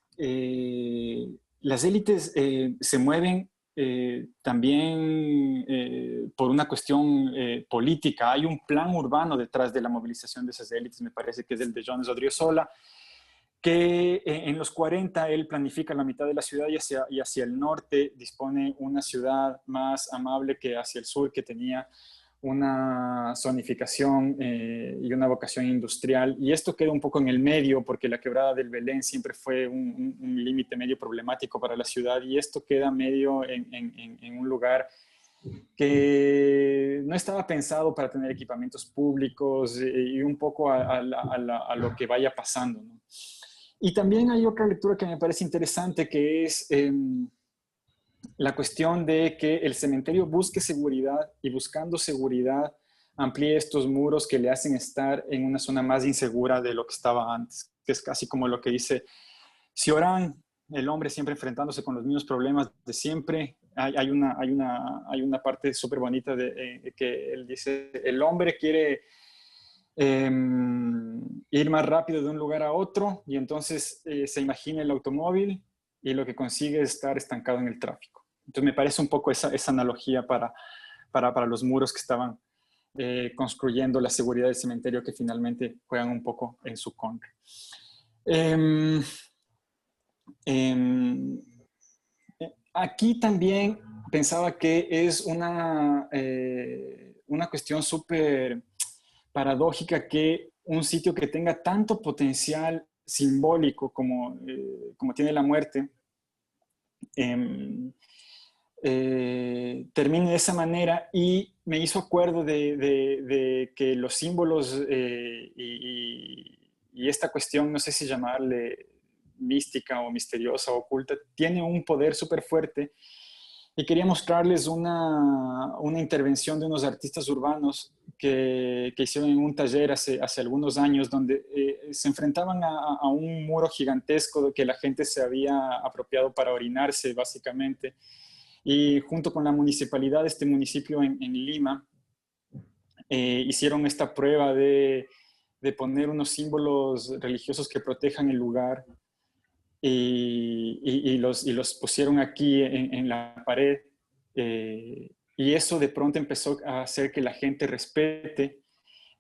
se mueven también por una cuestión política. Hay un plan urbano detrás de la movilización de esas élites, me parece que es el de Jones Odriozola, que en los 40 él planifica la mitad de la ciudad y hacia el norte dispone una ciudad más amable que hacia el sur, que tenía una zonificación y una vocación industrial. Y esto queda un poco en el medio, porque la quebrada del Belén siempre fue un límite medio problemático para la ciudad, y esto queda medio en un lugar que no estaba pensado para tener equipamientos públicos y un poco a lo que vaya pasando, ¿no? Y también hay otra lectura que me parece interesante, que es la cuestión de que el cementerio busque seguridad y, buscando seguridad, amplíe estos muros que le hacen estar en una zona más insegura de lo que estaba antes, que es casi como lo que dice Cioran, el hombre siempre enfrentándose con los mismos problemas de siempre. Hay una parte súper bonita que él dice: el hombre quiere ir más rápido de un lugar a otro, y entonces se imagina el automóvil, y lo que consigue es estar estancado en el tráfico. Entonces me parece un poco esa analogía para los muros que estaban construyendo la seguridad del cementerio, que finalmente juegan un poco en su contra. Aquí también pensaba que es una cuestión súper paradójica que un sitio que tenga tanto potencial simbólico como tiene la muerte, termine de esa manera. Y me hizo acuerdo de que los símbolos y esta cuestión, no sé si llamarle mística o misteriosa o oculta, tiene un poder súper fuerte. Y quería mostrarles una intervención de unos artistas urbanos que hicieron en un taller hace algunos años, donde se enfrentaban a un muro gigantesco que la gente se había apropiado para orinarse, básicamente. Y junto con la municipalidad de este municipio en Lima, hicieron esta prueba de poner unos símbolos religiosos que protejan el lugar. Y los pusieron aquí en la pared, y eso de pronto empezó a hacer que la gente respete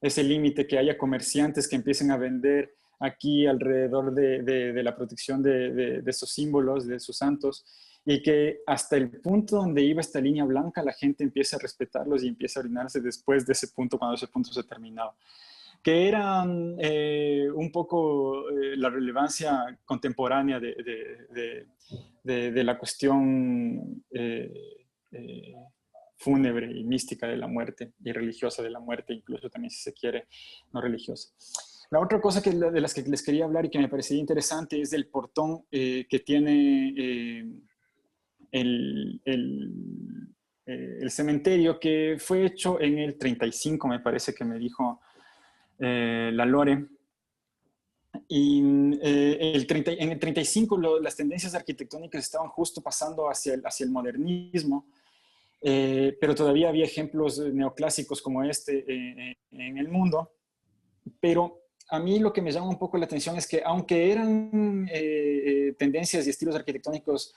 ese límite, que haya comerciantes que empiecen a vender aquí alrededor de la protección de esos símbolos, de sus santos, y que hasta el punto donde iba esta línea blanca la gente empieza a respetarlos y empieza a orinarse después de ese punto, cuando ese punto se terminaba. Que era un poco la relevancia contemporánea de la cuestión fúnebre y mística de la muerte, y religiosa de la muerte, incluso también, si se quiere, no religiosa. La otra cosa de las que les quería hablar y que me parecía interesante es del portón que tiene el cementerio, que fue hecho en el 35, me parece que me dijo la Lore. Y en el 35 las tendencias arquitectónicas estaban justo pasando hacia el modernismo, pero todavía había ejemplos neoclásicos como este en el mundo. Pero a mí lo que me llama un poco la atención es que, aunque eran tendencias y estilos arquitectónicos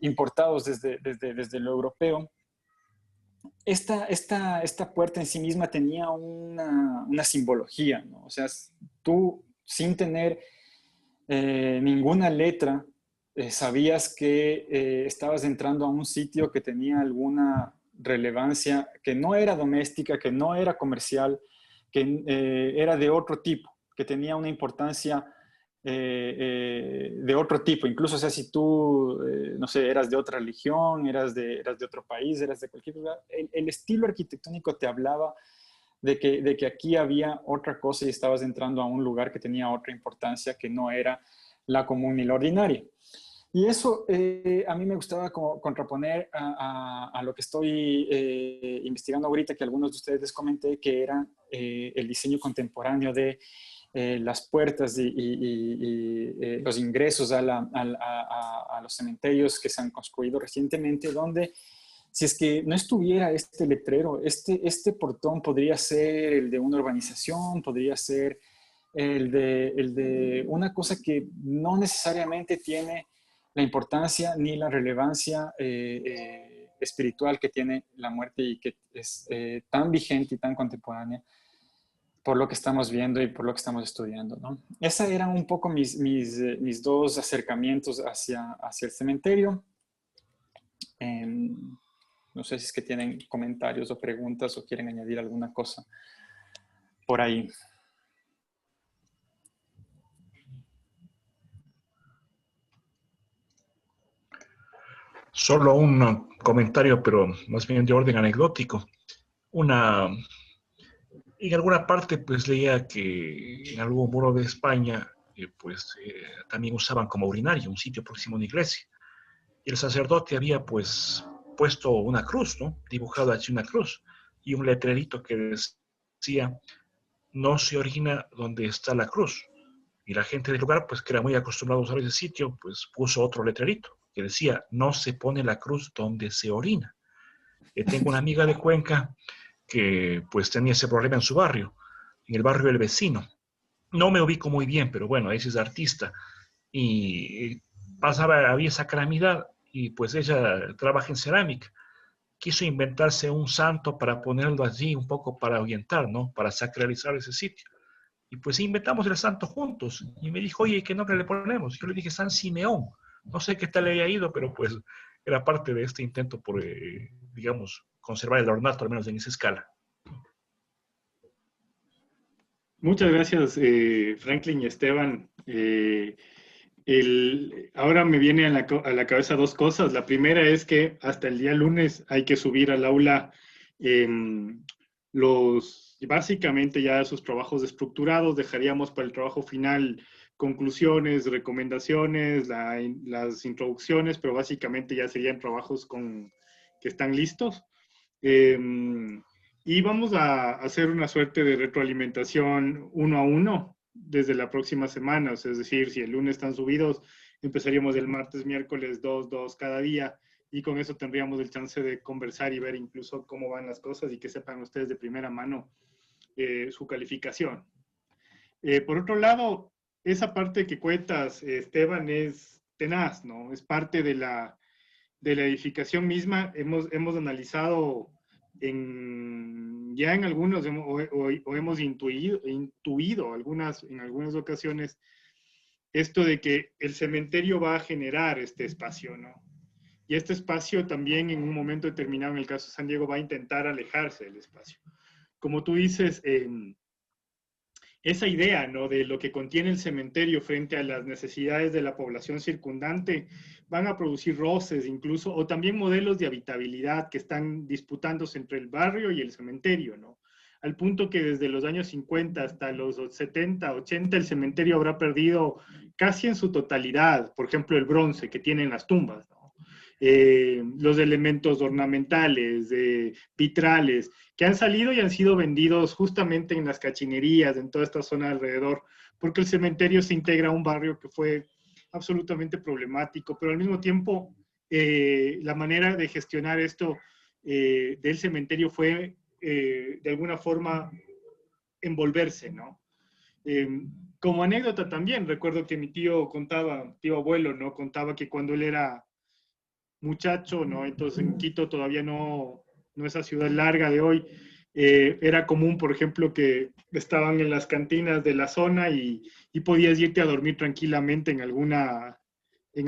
importados desde lo europeo, esta puerta en sí misma tenía una simbología, ¿no? O sea, tú, sin tener ninguna letra, sabías que estabas entrando a un sitio que tenía alguna relevancia, que no era doméstica, que no era comercial, que era de otro tipo, que tenía una importancia de otro tipo. Incluso, o sea, si tú, no sé, eras de otra religión, eras de otro país, eras de cualquier lugar, el estilo arquitectónico te hablaba de que aquí había otra cosa, y estabas entrando a un lugar que tenía otra importancia, que no era la común ni la ordinaria. Y eso a mí me gustaba como contraponer a lo que estoy investigando ahorita, que algunos de ustedes les comenté, que era el diseño contemporáneo de las puertas y los ingresos a los cementerios que se han construido recientemente, donde si es que no estuviera este letrero, este portón podría ser el de una urbanización, podría ser el de una cosa que no necesariamente tiene la importancia ni la relevancia espiritual que tiene la muerte y que es tan vigente y tan contemporánea por lo que estamos viendo y por lo que estamos estudiando, ¿no? Esos eran un poco mis dos acercamientos hacia el cementerio. No sé si es que tienen comentarios o preguntas o quieren añadir alguna cosa por ahí. Solo un comentario, pero más bien de orden anecdótico. En alguna parte pues leía que en algún muro de España también usaban como urinario un sitio próximo a una iglesia. Y el sacerdote había pues puesto una cruz, ¿no? Dibujado allí una cruz y un letrerito que decía: no se orina donde está la cruz. Y la gente del lugar, pues que era muy acostumbrada a usar ese sitio, pues puso otro letrerito que decía: no se pone la cruz donde se orina. Tengo una amiga de Cuenca que pues tenía ese problema en su barrio, en el barrio del vecino. No me ubico muy bien, pero bueno, ella es artista. Y había esa calamidad y pues ella trabaja en cerámica. Quiso inventarse un santo para ponerlo allí un poco para ahuyentar, ¿no? Para sacralizar ese sitio. Y pues inventamos el santo juntos. Y me dijo: oye, ¿qué nombre le ponemos? Yo le dije: San Simeón. No sé qué tal le había ido, pero pues era parte de este intento por, digamos, conservar el ornato, al menos en esa escala. Muchas gracias, Franklin y Esteban. Ahora me viene a la cabeza dos cosas. La primera es que hasta el día lunes hay que subir al aula básicamente ya sus trabajos estructurados. Dejaríamos para el trabajo final conclusiones, recomendaciones, las introducciones, pero básicamente ya serían trabajos que están listos. Y vamos a hacer una suerte de retroalimentación 1 a 1 desde la próxima semana. Es decir, si el lunes están subidos, empezaríamos el martes, miércoles, 2 cada día. Y con eso tendríamos el chance de conversar y ver incluso cómo van las cosas y que sepan ustedes de primera mano su calificación. Por otro lado, esa parte que cuentas, Esteban, es tenaz, ¿no? Es parte de la edificación misma. Hemos analizado ya en algunos, o hemos intuido en algunas ocasiones, esto de que el cementerio va a generar este espacio, ¿no? Y este espacio también en un momento determinado, en el caso de San Diego, va a intentar alejarse del espacio. Como tú dices, esa idea, ¿no?, de lo que contiene el cementerio frente a las necesidades de la población circundante van a producir roces incluso, o también modelos de habitabilidad que están disputándose entre el barrio y el cementerio, ¿no? Al punto que desde los años 50 hasta los 70, 80, el cementerio habrá perdido casi en su totalidad, por ejemplo, el bronce que tienen las tumbas, ¿no? Los elementos ornamentales, vitrales, que han salido y han sido vendidos justamente en las cachinerías, en toda esta zona alrededor, porque el cementerio se integra a un barrio que fue absolutamente problemático, pero al mismo tiempo la manera de gestionar esto del cementerio fue de alguna forma envolverse, ¿no? Como anécdota también, recuerdo que mi tío abuelo, ¿no?, contaba que cuando él era muchacho, ¿no?, entonces en Quito todavía no esa ciudad larga de hoy, era común, por ejemplo, que estaban en las cantinas de la zona y podías irte a dormir tranquilamente en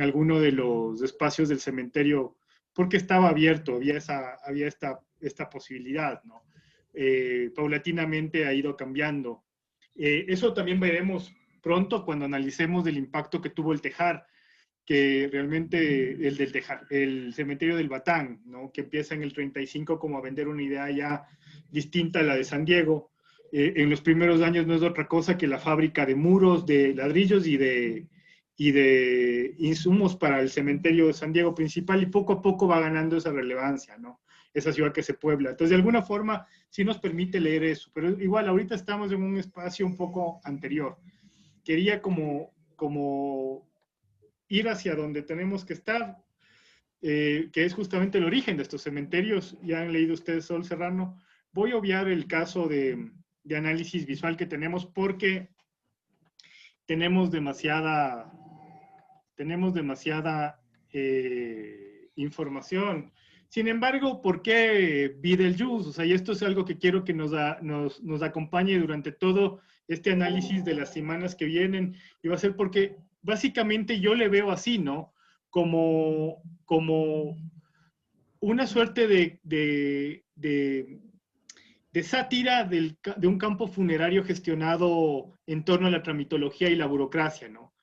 alguno de los espacios del cementerio porque estaba abierto, había esta posibilidad, ¿no? Paulatinamente ha ido cambiando. Eso también veremos pronto cuando analicemos el impacto que tuvo el tejar, que realmente el cementerio del Batán, ¿no?, que empieza en el 35 como a vender una idea ya distinta a la de San Diego. En los primeros años no es otra cosa que la fábrica de muros, de ladrillos y de insumos para el cementerio de San Diego principal, y poco a poco va ganando esa relevancia, ¿no? esa ciudad que se puebla. Entonces, de alguna forma, sí nos permite leer eso, pero igual ahorita estamos en un espacio un poco anterior. Quería como ir hacia donde tenemos que estar, que es justamente el origen de estos cementerios. Ya han leído ustedes Sol Serrano. Voy a obviar el caso de análisis visual que tenemos porque tenemos demasiada información. Sin embargo, ¿por qué Betelgeuse? O sea, y esto es algo que quiero que nos acompañe durante todo este análisis de las semanas que vienen, y va a ser porque básicamente yo le veo así, ¿no? Como una suerte de sátira de un campo funerario gestionado en torno a la tramitología y la burocracia, ¿no?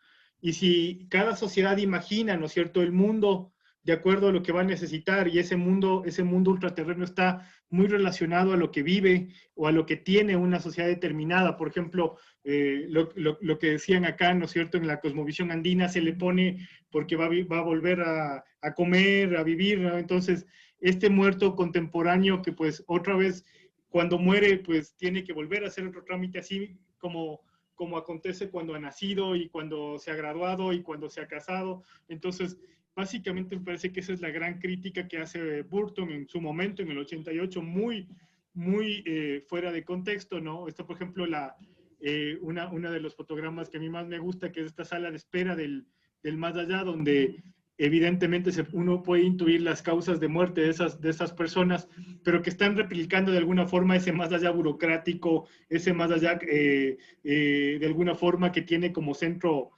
Y si cada sociedad imagina, ¿no es cierto?, el mundo de acuerdo a lo que va a necesitar, y ese mundo ultraterreno está muy relacionado a lo que vive o a lo que tiene una sociedad determinada. Por ejemplo, lo que decían acá, ¿no es cierto?, en la cosmovisión andina se le pone porque va a volver a comer, a vivir, ¿no? Entonces, este muerto contemporáneo que pues otra vez cuando muere pues tiene que volver a hacer otro trámite, así como acontece cuando ha nacido y cuando se ha graduado y cuando se ha casado. Entonces, básicamente me parece que esa es la gran crítica que hace Burton en su momento, en el 88, muy fuera de contexto, ¿no? Esto, por ejemplo, una de los fotogramas que a mí más me gusta, que es esta sala de espera del más allá, donde evidentemente uno puede intuir las causas de muerte de esas personas, pero que están replicando de alguna forma ese más allá burocrático, ese más allá de alguna forma que tiene como centro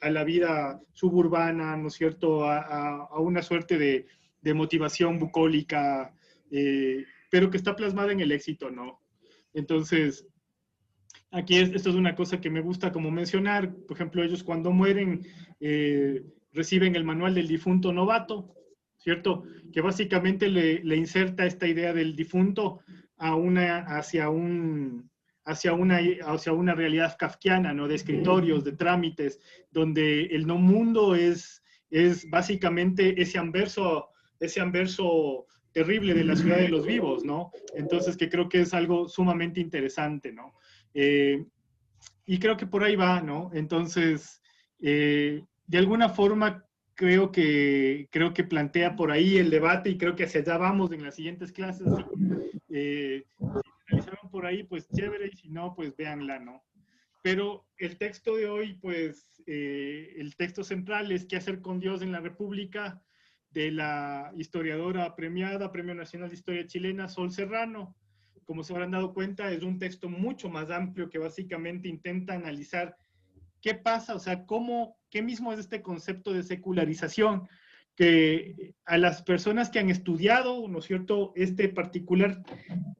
a la vida suburbana, ¿no es cierto?, a una suerte de motivación bucólica, pero que está plasmada en el éxito, ¿no? Entonces, aquí esto es una cosa que me gusta como mencionar. Por ejemplo, ellos cuando mueren reciben el manual del difunto novato, ¿cierto? Que básicamente le inserta esta idea del difunto hacia una realidad kafkiana, ¿no? De escritorios, de trámites, donde el no mundo es básicamente ese anverso terrible de la ciudad de los vivos, ¿no? Entonces, que creo que es algo sumamente interesante, ¿no? Y creo que por ahí va, ¿no? Entonces, de alguna forma creo que plantea por ahí el debate, y creo que hacia allá vamos en las siguientes clases. Si analizaron por ahí, pues chévere, y si no, pues véanla, ¿no? Pero el texto de hoy, pues, el texto central es ¿Qué hacer con Dios en la República?, de la historiadora premiada, Premio Nacional de Historia Chilena, Sol Serrano. Como se habrán dado cuenta, es un texto mucho más amplio que básicamente intenta analizar qué pasa, o sea, qué mismo es este concepto de secularización, que a las personas que han estudiado, ¿no es cierto?, este particular,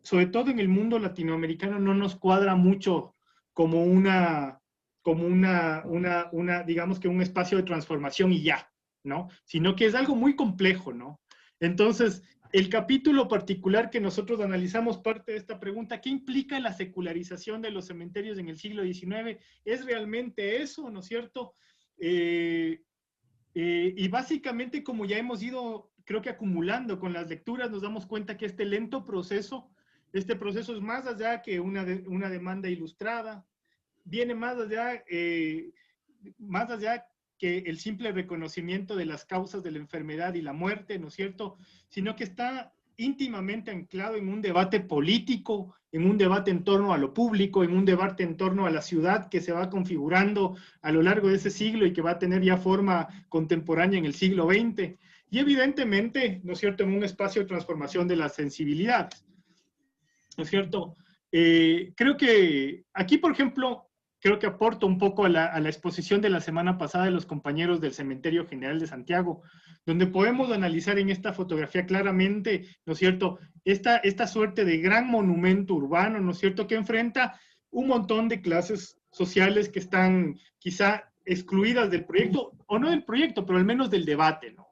sobre todo en el mundo latinoamericano, no nos cuadra mucho como digamos que un espacio de transformación y ya, ¿no? Sino que es algo muy complejo, ¿no? Entonces, el capítulo particular que nosotros analizamos parte de esta pregunta, ¿qué implica la secularización de los cementerios en el siglo XIX? ¿Es realmente eso, no es cierto? Y básicamente, como ya hemos ido, creo que acumulando con las lecturas, nos damos cuenta que este lento proceso, este proceso es más allá que una demanda ilustrada, viene más allá que el simple reconocimiento de las causas de la enfermedad y la muerte, ¿no es cierto?, sino que está íntimamente anclado en un debate político, en un debate en torno a lo público, en un debate en torno a la ciudad que se va configurando a lo largo de ese siglo y que va a tener ya forma contemporánea en el siglo XX. Y evidentemente, ¿no es cierto?, en un espacio de transformación de las sensibilidades, ¿no es cierto? Creo que aquí, por ejemplo, creo que aporto un poco a la exposición de la semana pasada de los compañeros del Cementerio General de Santiago, donde podemos analizar en esta fotografía claramente, ¿no es cierto?, esta suerte de gran monumento urbano, ¿no es cierto?, que enfrenta un montón de clases sociales que están quizá excluidas del proyecto, o no del proyecto, pero al menos del debate, ¿no?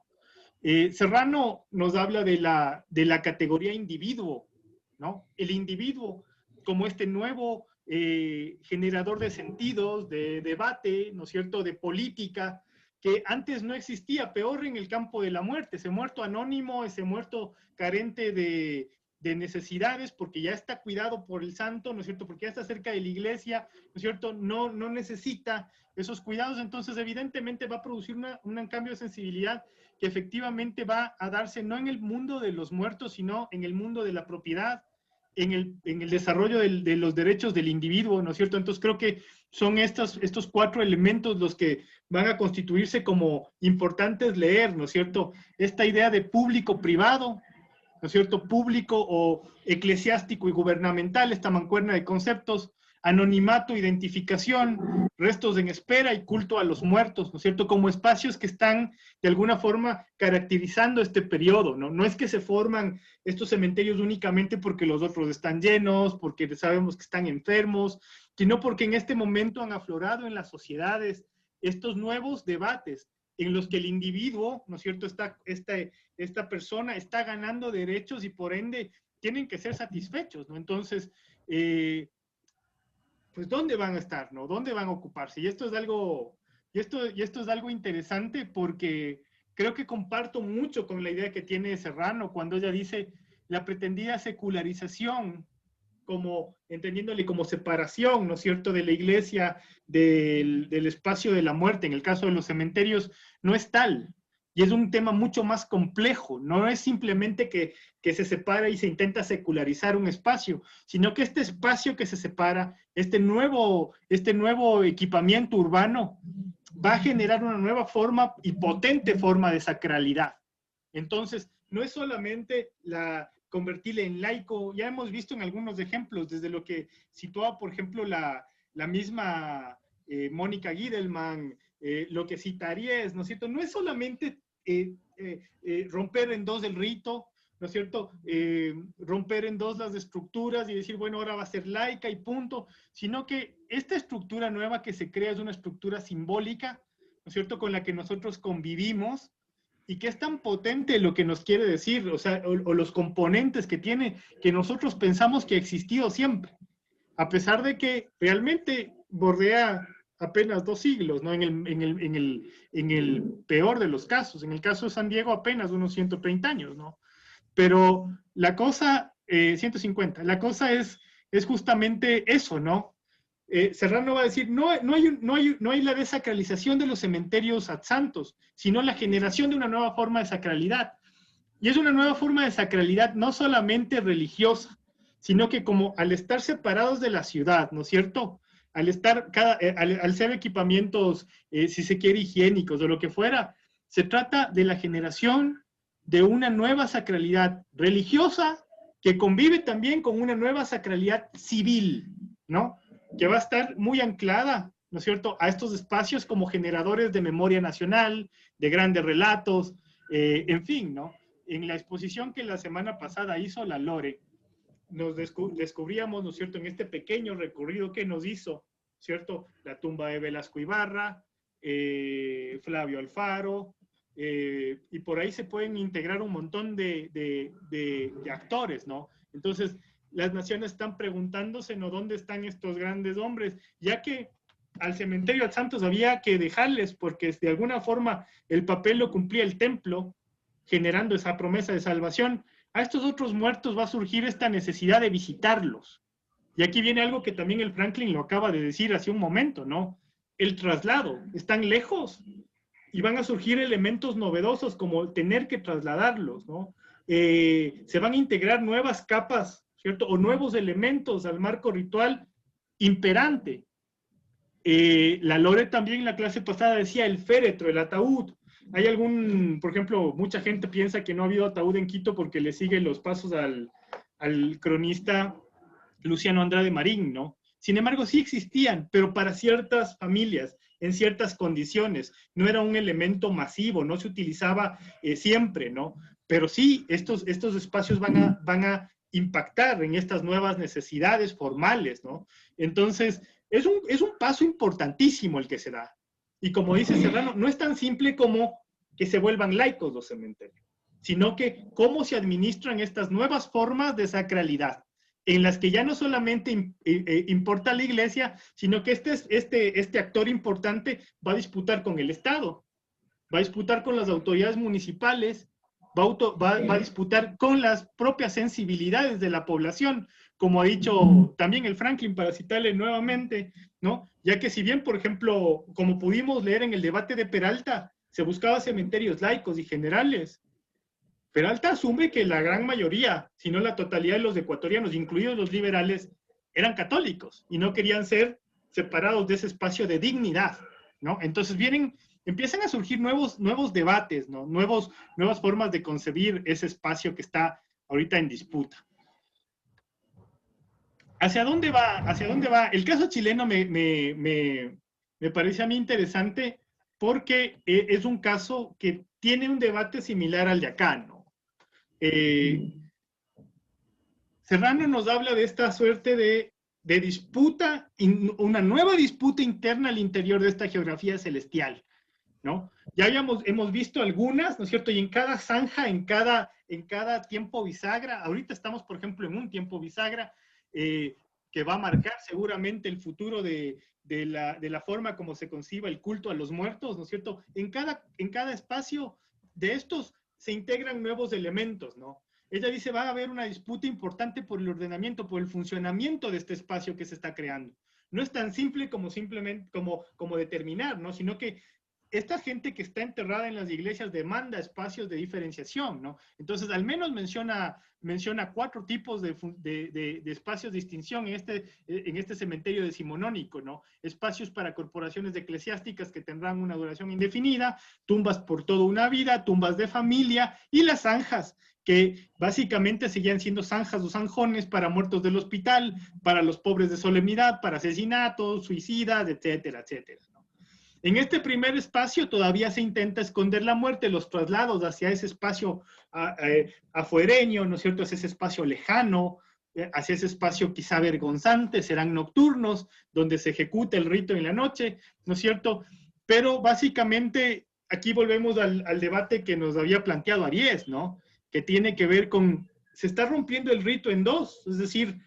Serrano nos habla de la categoría individuo, ¿no? El individuo como este nuevo generador de sentidos, de debate, ¿no es cierto?, de política, que antes no existía, peor en el campo de la muerte, ese muerto anónimo, ese muerto carente de necesidades, porque ya está cuidado por el santo, ¿no es cierto? Porque ya está cerca de la iglesia, ¿no es cierto? No necesita esos cuidados, entonces evidentemente va a producir un cambio de sensibilidad que efectivamente va a darse no en el mundo de los muertos, sino en el mundo de la propiedad, en el desarrollo de los derechos del individuo, ¿no es cierto? Entonces creo que son estos 4 elementos los que van a constituirse como importantes leer, ¿no es cierto? Esta idea de público-privado, ¿no es cierto? Público o eclesiástico y gubernamental, esta mancuerna de conceptos, anonimato, identificación, restos en espera y culto a los muertos, ¿no es cierto? Como espacios que están de alguna forma caracterizando este periodo, ¿no? No es que se forman estos cementerios únicamente porque los otros están llenos, porque sabemos que están enfermos, sino porque en este momento han aflorado en las sociedades estos nuevos debates en los que el individuo, ¿no es cierto?, esta persona está ganando derechos y por ende tienen que ser satisfechos, ¿no? Entonces, pues ¿dónde van a estar, no? ¿Dónde van a ocuparse? Y esto es algo interesante porque creo que comparto mucho con la idea que tiene Serrano cuando ella dice la pretendida secularización, como entendiéndole como separación, ¿no es cierto?, de la iglesia, del espacio de la muerte, en el caso de los cementerios, no es tal. Y es un tema mucho más complejo, no es simplemente que se separa y se intenta secularizar un espacio, sino que este espacio que se separa, este nuevo equipamiento urbano, va a generar una nueva forma y potente forma de sacralidad. Entonces, no es solamente convertirle en laico, ya hemos visto en algunos ejemplos, desde lo que situaba, por ejemplo, la misma Mónica Gidelman, lo que citarías, ¿no es cierto? No es solamente romper en dos el rito, ¿no es cierto? Romper en dos las estructuras y decir, bueno, ahora va a ser laica y punto, sino que esta estructura nueva que se crea es una estructura simbólica, ¿no es cierto?, con la que nosotros convivimos y que es tan potente lo que nos quiere decir, o sea, o los componentes que tiene, que nosotros pensamos que ha existido siempre, a pesar de que realmente bordea apenas 2 siglos, ¿no? En el peor de los casos. En el caso de San Diego, apenas unos 130 años, ¿no? Pero la cosa, 150, la cosa es justamente eso, ¿no? Serrano va a decir, no hay la desacralización de los cementerios santos, sino la generación de una nueva forma de sacralidad. Y es una nueva forma de sacralidad no solamente religiosa, sino que como al estar separados de la ciudad, ¿no es cierto?, al ser equipamientos, si se quiere, higiénicos o lo que fuera, se trata de la generación de una nueva sacralidad religiosa que convive también con una nueva sacralidad civil, ¿no? Que va a estar muy anclada, ¿no es cierto?, a estos espacios como generadores de memoria nacional, de grandes relatos, en fin, ¿no? En la exposición que la semana pasada hizo la Lore, nos descubríamos, ¿no es cierto?, en este pequeño recorrido que nos hizo, ¿cierto?, la tumba de Velasco Ibarra, Flavio Alfaro, y por ahí se pueden integrar un montón de actores, ¿no? Entonces, las naciones están preguntándose, ¿no?, ¿dónde están estos grandes hombres? Ya que al cementerio de Santos había que dejarles, porque de alguna forma el papel lo cumplía el templo, generando esa promesa de salvación. A estos otros muertos va a surgir esta necesidad de visitarlos. Y aquí viene algo que también el Franklin lo acaba de decir hace un momento, ¿no? El traslado. Están lejos y van a surgir elementos novedosos como tener que trasladarlos, ¿no? Se van a integrar nuevas capas, ¿cierto? O nuevos elementos al marco ritual imperante. La Lore también en la clase pasada decía el féretro, el ataúd. Hay por ejemplo, mucha gente piensa que no ha habido ataúd en Quito porque le sigue los pasos al cronista Luciano Andrade Marín, ¿no? Sin embargo, sí existían, pero para ciertas familias, en ciertas condiciones. No era un elemento masivo, no se utilizaba siempre, ¿no? Pero sí, estos espacios van a impactar en estas nuevas necesidades formales, ¿no? Entonces, es un paso importantísimo el que se da. Y como dice Serrano, no es tan simple como que se vuelvan laicos los cementerios, sino que cómo se administran estas nuevas formas de sacralidad, en las que ya no solamente importa la iglesia, sino que este actor importante va a disputar con el Estado. va a disputar con las autoridades municipales, va a disputar con las propias sensibilidades de la población, como ha dicho también el Franklin, para citarle nuevamente, ¿no? Ya que si bien, por ejemplo, como pudimos leer en el debate de Peralta, se buscaba cementerios laicos y generales, Peralta asume que la gran mayoría, si no la totalidad de los ecuatorianos, incluidos los liberales, eran católicos y no querían ser separados de ese espacio de dignidad, ¿no? Entonces empiezan a surgir nuevos debates, ¿no? Nuevas formas de concebir ese espacio que está ahorita en disputa. ¿Hacia dónde va? ¿Hacia dónde va? El caso chileno me parece a mí interesante porque es un caso que tiene un debate similar al de acá, ¿no? Serrano nos habla de esta suerte de disputa, una nueva disputa interna al interior de esta geografía celestial, ¿no? Ya hemos visto algunas, ¿no es cierto? Y en cada zanja, en cada tiempo bisagra, ahorita estamos, por ejemplo, en un tiempo bisagra que va a marcar seguramente el futuro de la forma como se conciba el culto a los muertos, ¿no es cierto? En cada espacio de estos se integran nuevos elementos, ¿no? Ella dice, va a haber una disputa importante por el ordenamiento, por el funcionamiento de este espacio que se está creando. No es tan simple como simplemente, como determinar, ¿no? Sino que esta gente que está enterrada en las iglesias demanda espacios de diferenciación, ¿no? Entonces, al menos menciona 4 tipos de espacios de distinción en este cementerio decimonónico, ¿no? Espacios para corporaciones eclesiásticas que tendrán una duración indefinida, tumbas por toda una vida, tumbas de familia y las zanjas, que básicamente seguían siendo zanjas o zanjones para muertos del hospital, para los pobres de solemnidad, para asesinatos, suicidas, etcétera, etcétera. En este primer espacio todavía se intenta esconder la muerte, los traslados hacia ese espacio afuereño, ¿no es cierto? Hacia ese espacio lejano, hacia ese espacio quizá vergonzante, serán nocturnos, donde se ejecuta el rito en la noche, ¿no es cierto? Pero básicamente aquí volvemos al debate que nos había planteado Aries, ¿no? Que tiene que ver con, se está rompiendo el rito en dos, es decir,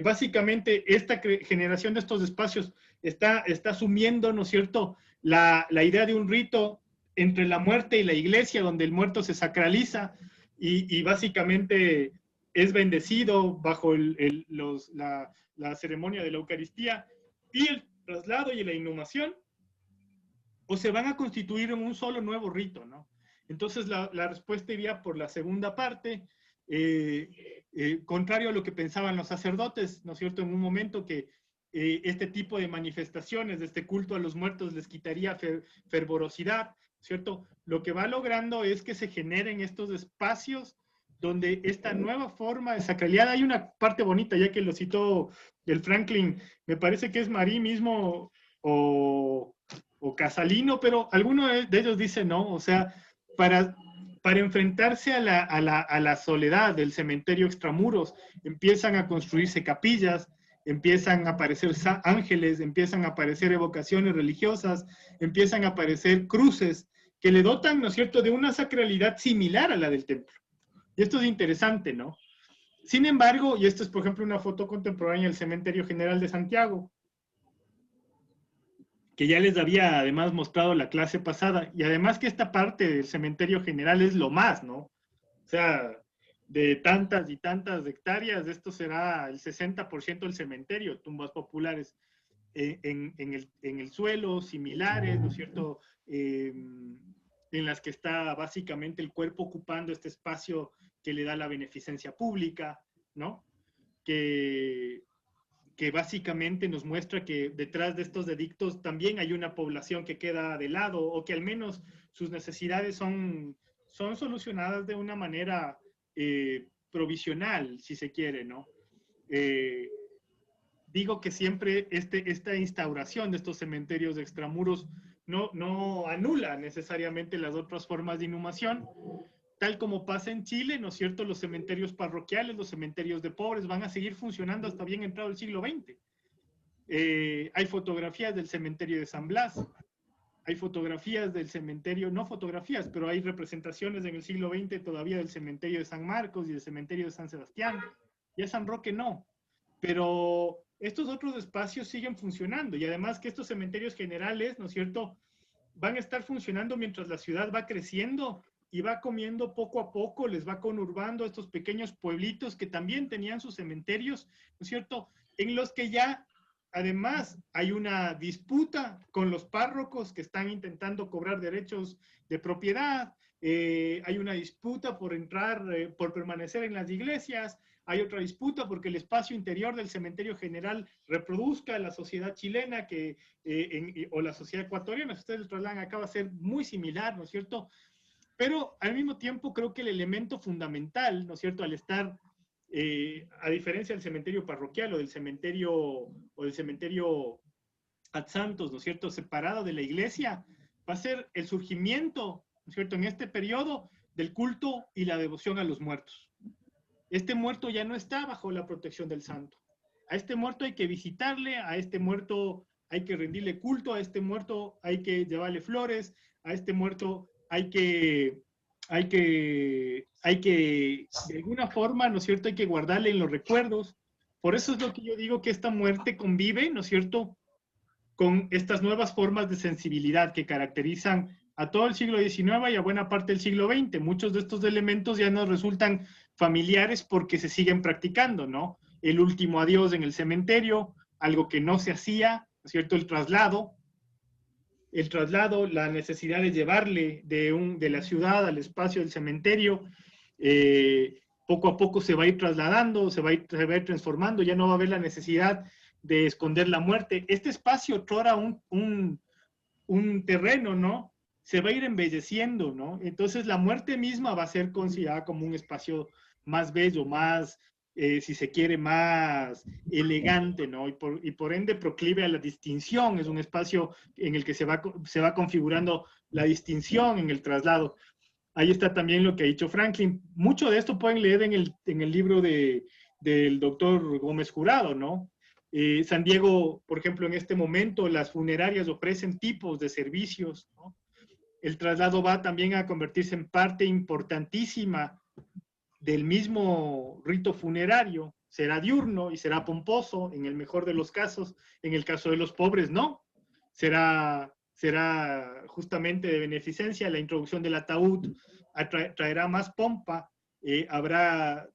básicamente esta generación de estos espacios está asumiendo, ¿no es cierto?, la idea de un rito entre la muerte y la iglesia, donde el muerto se sacraliza y básicamente es bendecido bajo la ceremonia de la Eucaristía, y el traslado y la inhumación, o se van a constituir en un solo nuevo rito, ¿no? Entonces la respuesta iría por la segunda parte, contrario a lo que pensaban los sacerdotes, ¿no es cierto?, en un momento que este tipo de manifestaciones, de este culto a los muertos les quitaría fervorosidad, ¿cierto? Lo que va logrando es que se generen estos espacios donde esta nueva forma de sacralidad, hay una parte bonita, ya que lo citó el Franklin, me parece que es Marí mismo o Casalino, pero alguno de ellos dice no, o sea, para enfrentarse a la soledad del cementerio extramuros, empiezan a construirse capillas, empiezan a aparecer ángeles, empiezan a aparecer evocaciones religiosas, empiezan a aparecer cruces que le dotan, ¿no es cierto?, de una sacralidad similar a la del templo. Y esto es interesante, ¿no? Sin embargo, y esto es, por ejemplo, una foto contemporánea del Cementerio General de Santiago, que ya les había además mostrado la clase pasada, y además que esta parte del Cementerio General es lo más, ¿no? O sea, de tantas y tantas hectáreas, esto será el 60% del cementerio, tumbas populares en el suelo, similares, ¿no es cierto?, en las que está básicamente el cuerpo ocupando este espacio que le da la beneficencia pública, ¿no? Que básicamente nos muestra que detrás de estos edictos también hay una población que queda de lado, o que al menos sus necesidades son solucionadas de una manera provisional, si se quiere, ¿no? Digo que siempre esta instauración de estos cementerios de extramuros no anula necesariamente las otras formas de inhumación, tal como pasa en Chile, ¿no es cierto? Los cementerios parroquiales, los cementerios de pobres van a seguir funcionando hasta bien entrado el siglo XX. Hay fotografías del cementerio de San Blas, hay fotografías del cementerio, no fotografías, pero hay representaciones en el siglo XX todavía del cementerio de San Marcos y del cementerio de San Sebastián. Ya San Roque no, pero estos otros espacios siguen funcionando, y además que estos cementerios generales, ¿no es cierto?, van a estar funcionando mientras la ciudad va creciendo y va comiendo poco a poco, les va conurbando estos pequeños pueblitos que también tenían sus cementerios, ¿no es cierto? En los que ya, además, hay una disputa con los párrocos que están intentando cobrar derechos de propiedad, hay una disputa por entrar, por permanecer en las iglesias, hay otra disputa porque el espacio interior del cementerio general reproduzca la sociedad chilena o la sociedad ecuatoriana, si ustedes lo trasladan acá va a ser muy similar, ¿no es cierto? Pero al mismo tiempo creo que el elemento fundamental, ¿no es cierto?, al estar, a diferencia del cementerio parroquial o del cementerio ad santos, ¿no es cierto?, separado de la iglesia, va a ser el surgimiento, ¿no es cierto?, en este periodo del culto y la devoción a los muertos. Este muerto ya no está bajo la protección del santo. A este muerto hay que visitarle, a este muerto hay que rendirle culto, a este muerto hay que llevarle flores, a este muerto hay que, de alguna forma, ¿no es cierto?, hay que guardarle en los recuerdos. Por eso es lo que yo digo que esta muerte convive, ¿no es cierto?, con estas nuevas formas de sensibilidad que caracterizan a todo el siglo XIX y a buena parte del siglo XX. Muchos de estos elementos ya nos resultan familiares porque se siguen practicando, ¿no? El último adiós en el cementerio, algo que no se hacía, ¿no es cierto?, el traslado, la necesidad de llevarle de la ciudad al espacio del cementerio, poco a poco se va a ir trasladando, se va a ir transformando, ya no va a haber la necesidad de esconder la muerte. Este espacio, otrora un terreno, ¿no?, se va a ir embelleciendo, ¿no? Entonces la muerte misma va a ser considerada como un espacio más bello, más, si se quiere, más elegante, ¿no? Y por ende proclive a la distinción, es un espacio en el que se va configurando la distinción en el traslado. Ahí está también lo que ha dicho Franklin. Mucho de esto pueden leer en el libro del doctor Gómez Jurado, ¿no? San Diego, por ejemplo, en este momento las funerarias ofrecen tipos de servicios, ¿no? El traslado va también a convertirse en parte importantísima del mismo rito funerario. Será diurno y será pomposo, en el mejor de los casos. En el caso de los pobres, no. Será justamente de beneficencia. La introducción del ataúd traerá más pompa. Habrá,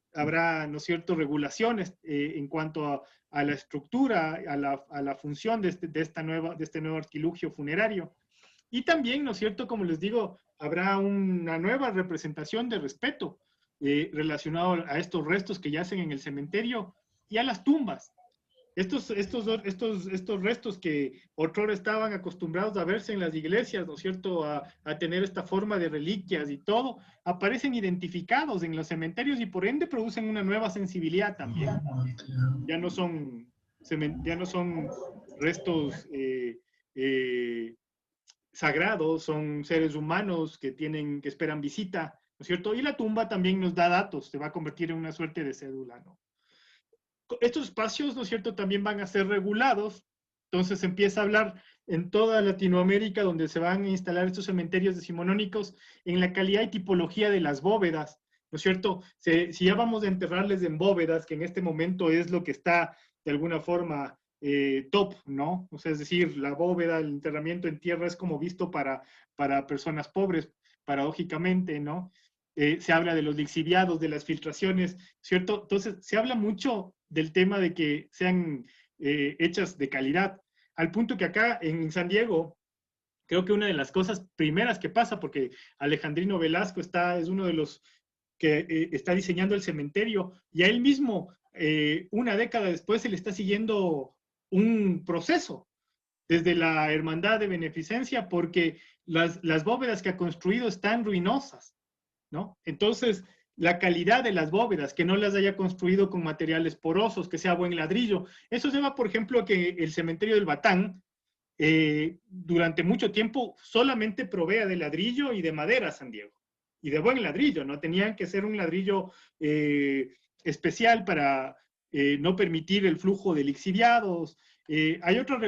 ¿no es cierto?, regulaciones en cuanto a la estructura, a la función de este nuevo artilugio funerario. Y también, ¿no es cierto?, como les digo, habrá una nueva representación de respeto relacionado a estos restos que yacen en el cementerio y a las tumbas. Estos restos que otrora estaban acostumbrados a verse en las iglesias, ¿no es cierto?, a tener esta forma de reliquias y todo, aparecen identificados en los cementerios y por ende producen una nueva sensibilidad también. Ya no son restos sagrados, son seres humanos que esperan visita, ¿no es cierto? Y la tumba también nos da datos, se va a convertir en una suerte de cédula, ¿no? Estos espacios, ¿no es cierto?, también van a ser regulados, entonces se empieza a hablar en toda Latinoamérica, donde se van a instalar estos cementerios decimonónicos, en la calidad y tipología de las bóvedas, ¿no es cierto? Si ya vamos a enterrarles en bóvedas, que en este momento es lo que está, de alguna forma, top, ¿no? O sea, es decir, la bóveda, el enterramiento en tierra es como visto para personas pobres, paradójicamente, ¿no? Se habla de los lixiviados, de las filtraciones, ¿cierto? Entonces, se habla mucho del tema de que sean hechas de calidad, al punto que acá en San Diego, creo que una de las cosas primeras que pasa, porque Alejandrino Velasco es uno de los que está diseñando el cementerio, y a él mismo, una década después, se le está siguiendo un proceso desde la Hermandad de Beneficencia, porque las bóvedas que ha construido están ruinosas, ¿no? Entonces, la calidad de las bóvedas, que no las haya construido con materiales porosos, que sea buen ladrillo, eso se va, por ejemplo, a que el cementerio del Batán, durante mucho tiempo, solamente provea de ladrillo y de madera San Diego, y de buen ladrillo, ¿no? Tenían que ser un ladrillo especial para no permitir el flujo de lixiviados. Hay otras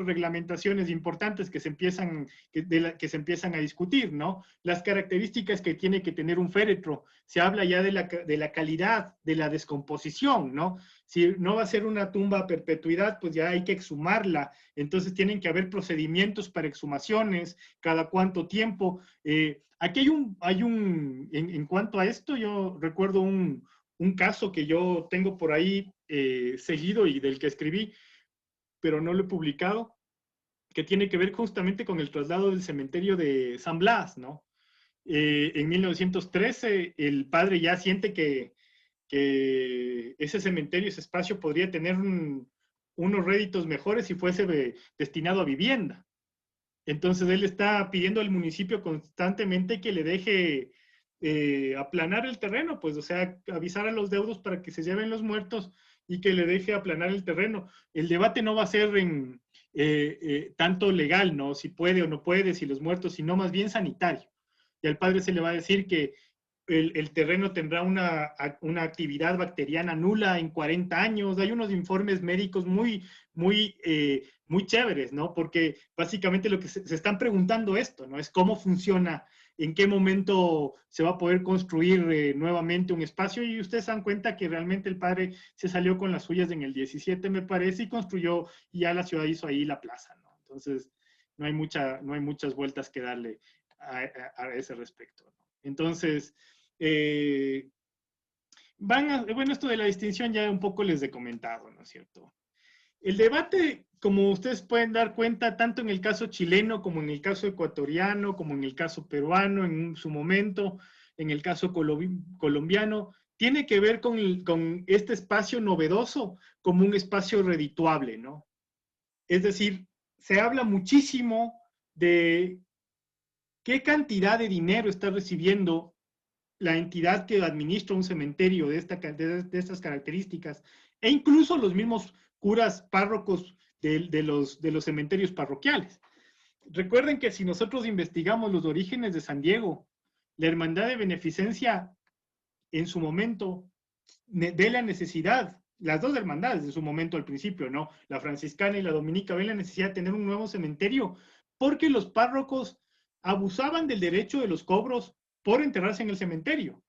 reglamentaciones importantes que se empiezan a discutir, ¿no? Las características que tiene que tener un féretro. Se habla ya de la calidad, de la descomposición, ¿no? Si no va a ser una tumba a perpetuidad, pues ya hay que exhumarla. Entonces tienen que haber procedimientos para exhumaciones, cada cuánto tiempo. Aquí en cuanto a esto, yo recuerdo un caso que yo tengo por ahí seguido y del que escribí, pero no lo he publicado, que tiene que ver justamente con el traslado del cementerio de San Blas, ¿no? En 1913, el padre ya siente que ese cementerio, ese espacio, podría tener unos réditos mejores si fuese destinado a vivienda. Entonces, él está pidiendo al municipio constantemente que le deje aplanar el terreno, pues, o sea, avisar a los deudos para que se lleven los muertos y que le deje aplanar el terreno. El debate no va a ser tanto legal, ¿no? Si puede o no puede, si los muertos, sino más bien sanitario. Y al padre se le va a decir que el terreno tendrá una actividad bacteriana nula en 40 años. Hay unos informes médicos muy chéveres, ¿no? Porque básicamente lo que se están preguntando esto, ¿no? Es cómo funciona, en qué momento se va a poder construir nuevamente un espacio, y ustedes se dan cuenta que realmente el padre se salió con las suyas en el 17, me parece, y construyó, y ya la ciudad hizo ahí la plaza, ¿no? Entonces, no hay muchas vueltas que darle a ese respecto, ¿no? Entonces, bueno, esto de la distinción ya un poco les he comentado, ¿no es cierto? El debate, como ustedes pueden dar cuenta, tanto en el caso chileno como en el caso ecuatoriano, como en el caso peruano en su momento, en el caso colombiano, tiene que ver con este espacio novedoso como un espacio redituable, ¿no? Es decir, se habla muchísimo de qué cantidad de dinero está recibiendo la entidad que administra un cementerio de estas características, e incluso los mismos curas párrocos de los cementerios parroquiales. Recuerden que si nosotros investigamos los orígenes de San Diego, la Hermandad de Beneficencia en su momento ve la necesidad, las dos hermandades de su momento al principio, ¿no? La franciscana y la dominica ven la necesidad de tener un nuevo cementerio porque los párrocos abusaban del derecho de los cobros por enterrarse en el cementerio.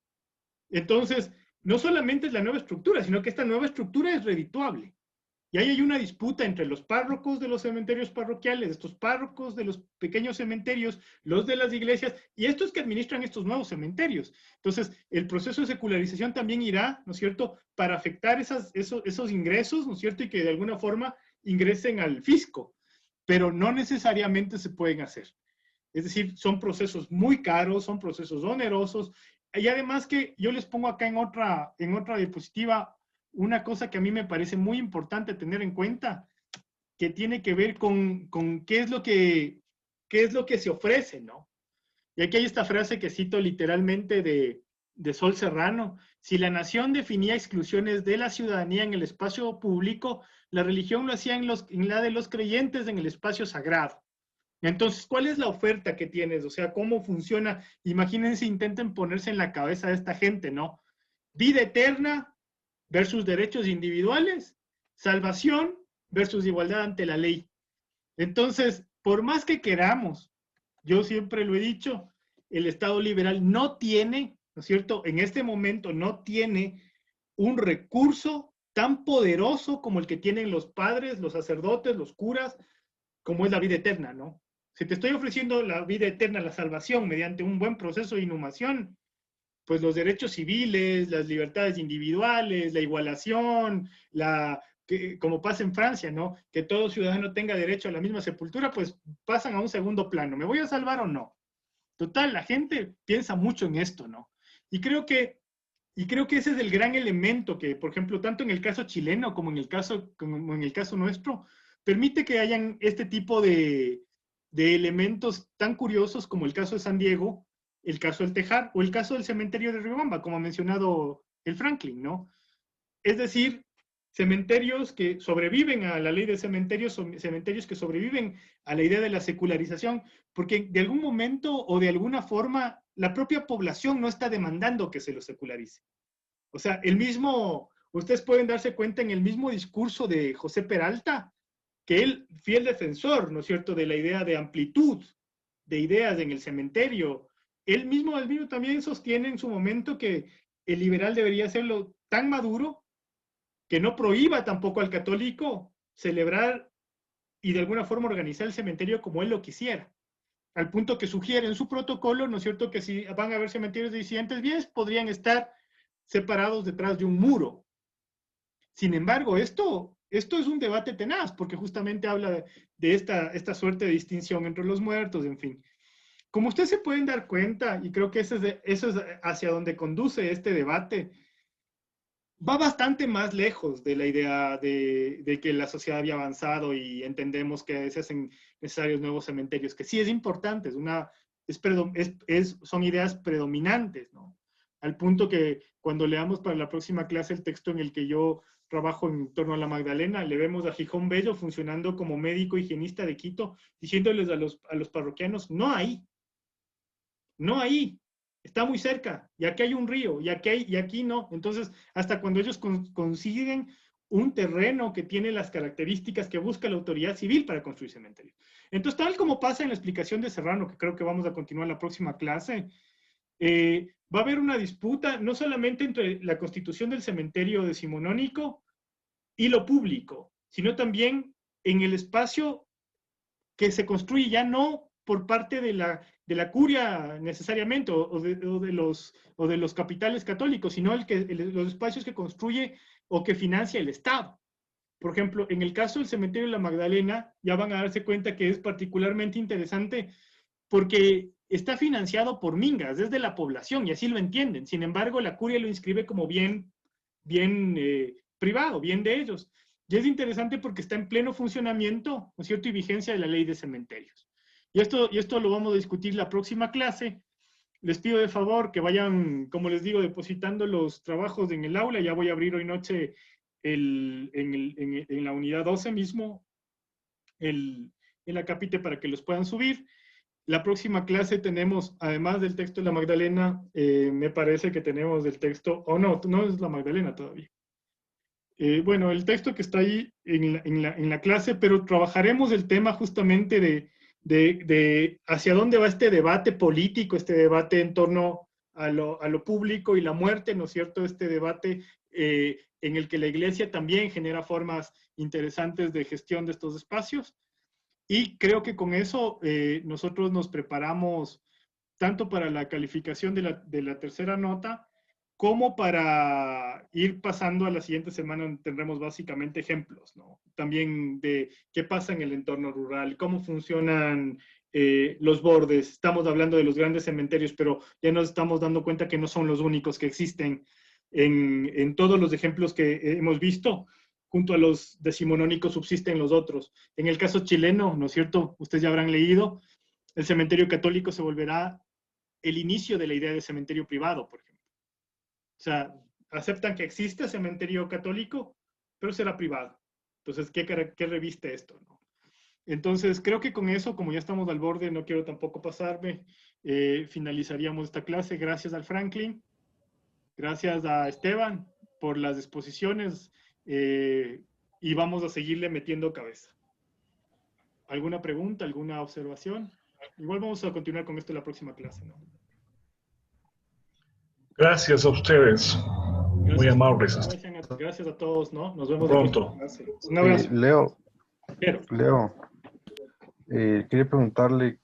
Entonces, no solamente es la nueva estructura, sino que esta nueva estructura es redituable. Y ahí hay una disputa entre los párrocos de los cementerios parroquiales, estos párrocos de los pequeños cementerios, los de las iglesias, y estos que administran estos nuevos cementerios. Entonces, el proceso de secularización también irá, ¿no es cierto?, para afectar esos ingresos, ¿no es cierto?, y que de alguna forma ingresen al fisco, pero no necesariamente se pueden hacer. Es decir, son procesos muy caros, son procesos onerosos, y además que yo les pongo acá en otra diapositiva una cosa que a mí me parece muy importante tener en cuenta, que tiene que ver con qué es lo que se ofrece, ¿no? Y aquí hay esta frase que cito literalmente de Sol Serrano: si la nación definía exclusiones de la ciudadanía en el espacio público, la religión lo hacía en la de los creyentes en el espacio sagrado. Entonces, ¿cuál es la oferta que tienes? O sea, ¿cómo funciona? Imagínense, intenten ponerse en la cabeza de esta gente, ¿no? Vida eterna versus derechos individuales, salvación versus igualdad ante la ley. Entonces, por más que queramos, yo siempre lo he dicho, el Estado liberal no tiene, ¿no es cierto?, en este momento no tiene un recurso tan poderoso como el que tienen los padres, los sacerdotes, los curas, como es la vida eterna, ¿no? Si te estoy ofreciendo la vida eterna, la salvación, mediante un buen proceso de inhumación, pues los derechos civiles, las libertades individuales, la igualación, como pasa en Francia, ¿no? Que todo ciudadano tenga derecho a la misma sepultura, pues pasan a un segundo plano. ¿Me voy a salvar o no? Total, la gente piensa mucho en esto, ¿no? Y creo que ese es el gran elemento que, por ejemplo, tanto en el caso chileno como en el caso nuestro, permite que hayan este tipo de elementos tan curiosos como el caso de San Diego, el caso del Tejar o el caso del cementerio de Riobamba, como ha mencionado el Franklin, ¿no? Es decir, cementerios que sobreviven a la ley de cementerios, cementerios que sobreviven a la idea de la secularización, porque de algún momento o de alguna forma la propia población no está demandando que se lo secularice. O sea, el mismo ustedes pueden darse cuenta en el mismo discurso de José Peralta, que él, fiel defensor, ¿no es cierto?, de la idea de amplitud de ideas en el cementerio, él mismo también sostiene en su momento que el liberal debería serlo tan maduro que no prohíba tampoco al católico celebrar y de alguna forma organizar el cementerio como él lo quisiera. Al punto que sugiere en su protocolo, ¿no es cierto?, que si van a haber cementerios de disidentes bienes, podrían estar separados detrás de un muro. Sin embargo, esto es un debate tenaz, porque justamente habla de esta suerte de distinción entre los muertos, en fin. Como ustedes se pueden dar cuenta, y creo que eso es hacia donde conduce este debate, va bastante más lejos de la idea de que la sociedad había avanzado y entendemos que se hacen necesarios nuevos cementerios, que sí es importante, son ideas predominantes, ¿no? Al punto que cuando leamos para la próxima clase el texto en el que yo trabajo en torno a la Magdalena, le vemos a Gijón Bello funcionando como médico higienista de Quito, diciéndoles a los parroquianos, no ahí, está muy cerca, y aquí hay un río, y aquí no. Entonces, hasta cuando ellos consiguen un terreno que tiene las características que busca la autoridad civil para construir cementerios. Entonces, tal como pasa en la explicación de Serrano, que creo que vamos a continuar en la próxima clase, va a haber una disputa no solamente entre la constitución del cementerio decimonónico y lo público, sino también en el espacio que se construye ya no por parte de la curia necesariamente, o de los capitales católicos, sino los espacios que construye o que financia el Estado. Por ejemplo, en el caso del cementerio de la Magdalena, ya van a darse cuenta que es particularmente interesante porque está financiado por mingas, desde la población, y así lo entienden. Sin embargo, la curia lo inscribe como bien privado, bien de ellos. Y es interesante porque está en pleno funcionamiento, ¿no es cierto?, y vigencia de la ley de cementerios. Y esto lo vamos a discutir la próxima clase. Les pido de favor que vayan, como les digo, depositando los trabajos en el aula. Ya voy a abrir hoy noche en la unidad 12 mismo el acápite para que los puedan subir. La próxima clase tenemos, además del texto de la Magdalena, me parece que tenemos el texto, no es la Magdalena todavía. Bueno, el texto que está ahí en la clase, pero trabajaremos el tema justamente de hacia dónde va este debate político, este debate en torno a lo público y la muerte, ¿no es cierto? Este debate en el que la Iglesia también genera formas interesantes de gestión de estos espacios. Y creo que con eso nosotros nos preparamos tanto para la calificación de la tercera nota, como para ir pasando a la siguiente semana, donde tendremos básicamente ejemplos, ¿no? También de qué pasa en el entorno rural, cómo funcionan los bordes. Estamos hablando de los grandes cementerios, pero ya nos estamos dando cuenta que no son los únicos que existen en todos los ejemplos que hemos visto. Junto a los decimonónicos subsisten los otros. En el caso chileno, ¿no es cierto?, ustedes ya habrán leído, el cementerio católico se volverá el inicio de la idea de cementerio privado, por ejemplo. O sea, aceptan que existe cementerio católico, pero será privado. Entonces, ¿qué reviste esto, no? Entonces, creo que con eso, como ya estamos al borde, no quiero tampoco pasarme, finalizaríamos esta clase. Gracias al Franklin, gracias a Esteban por las exposiciones, y vamos a seguirle metiendo cabeza. ¿Alguna pregunta, alguna observación? Igual vamos a continuar con esto en la próxima clase, ¿no? Gracias a ustedes. Gracias, muy amables. Gracias a todos, ¿no? Nos vemos pronto. Un abrazo. Leo, quería preguntarle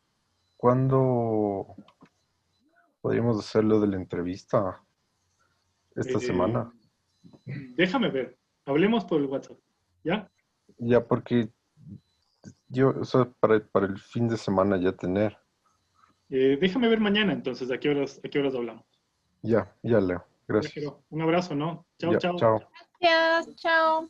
¿cuándo podríamos hacer lo de la entrevista esta semana? Déjame ver. Hablemos por el WhatsApp, ¿ya? Ya, porque yo, o sea, para el fin de semana ya tener. Déjame ver mañana, entonces, ¿a qué horas hablamos? Ya, Leo. Gracias. Un abrazo, ¿no? Chao, ya, chao. Chao. Gracias, chao.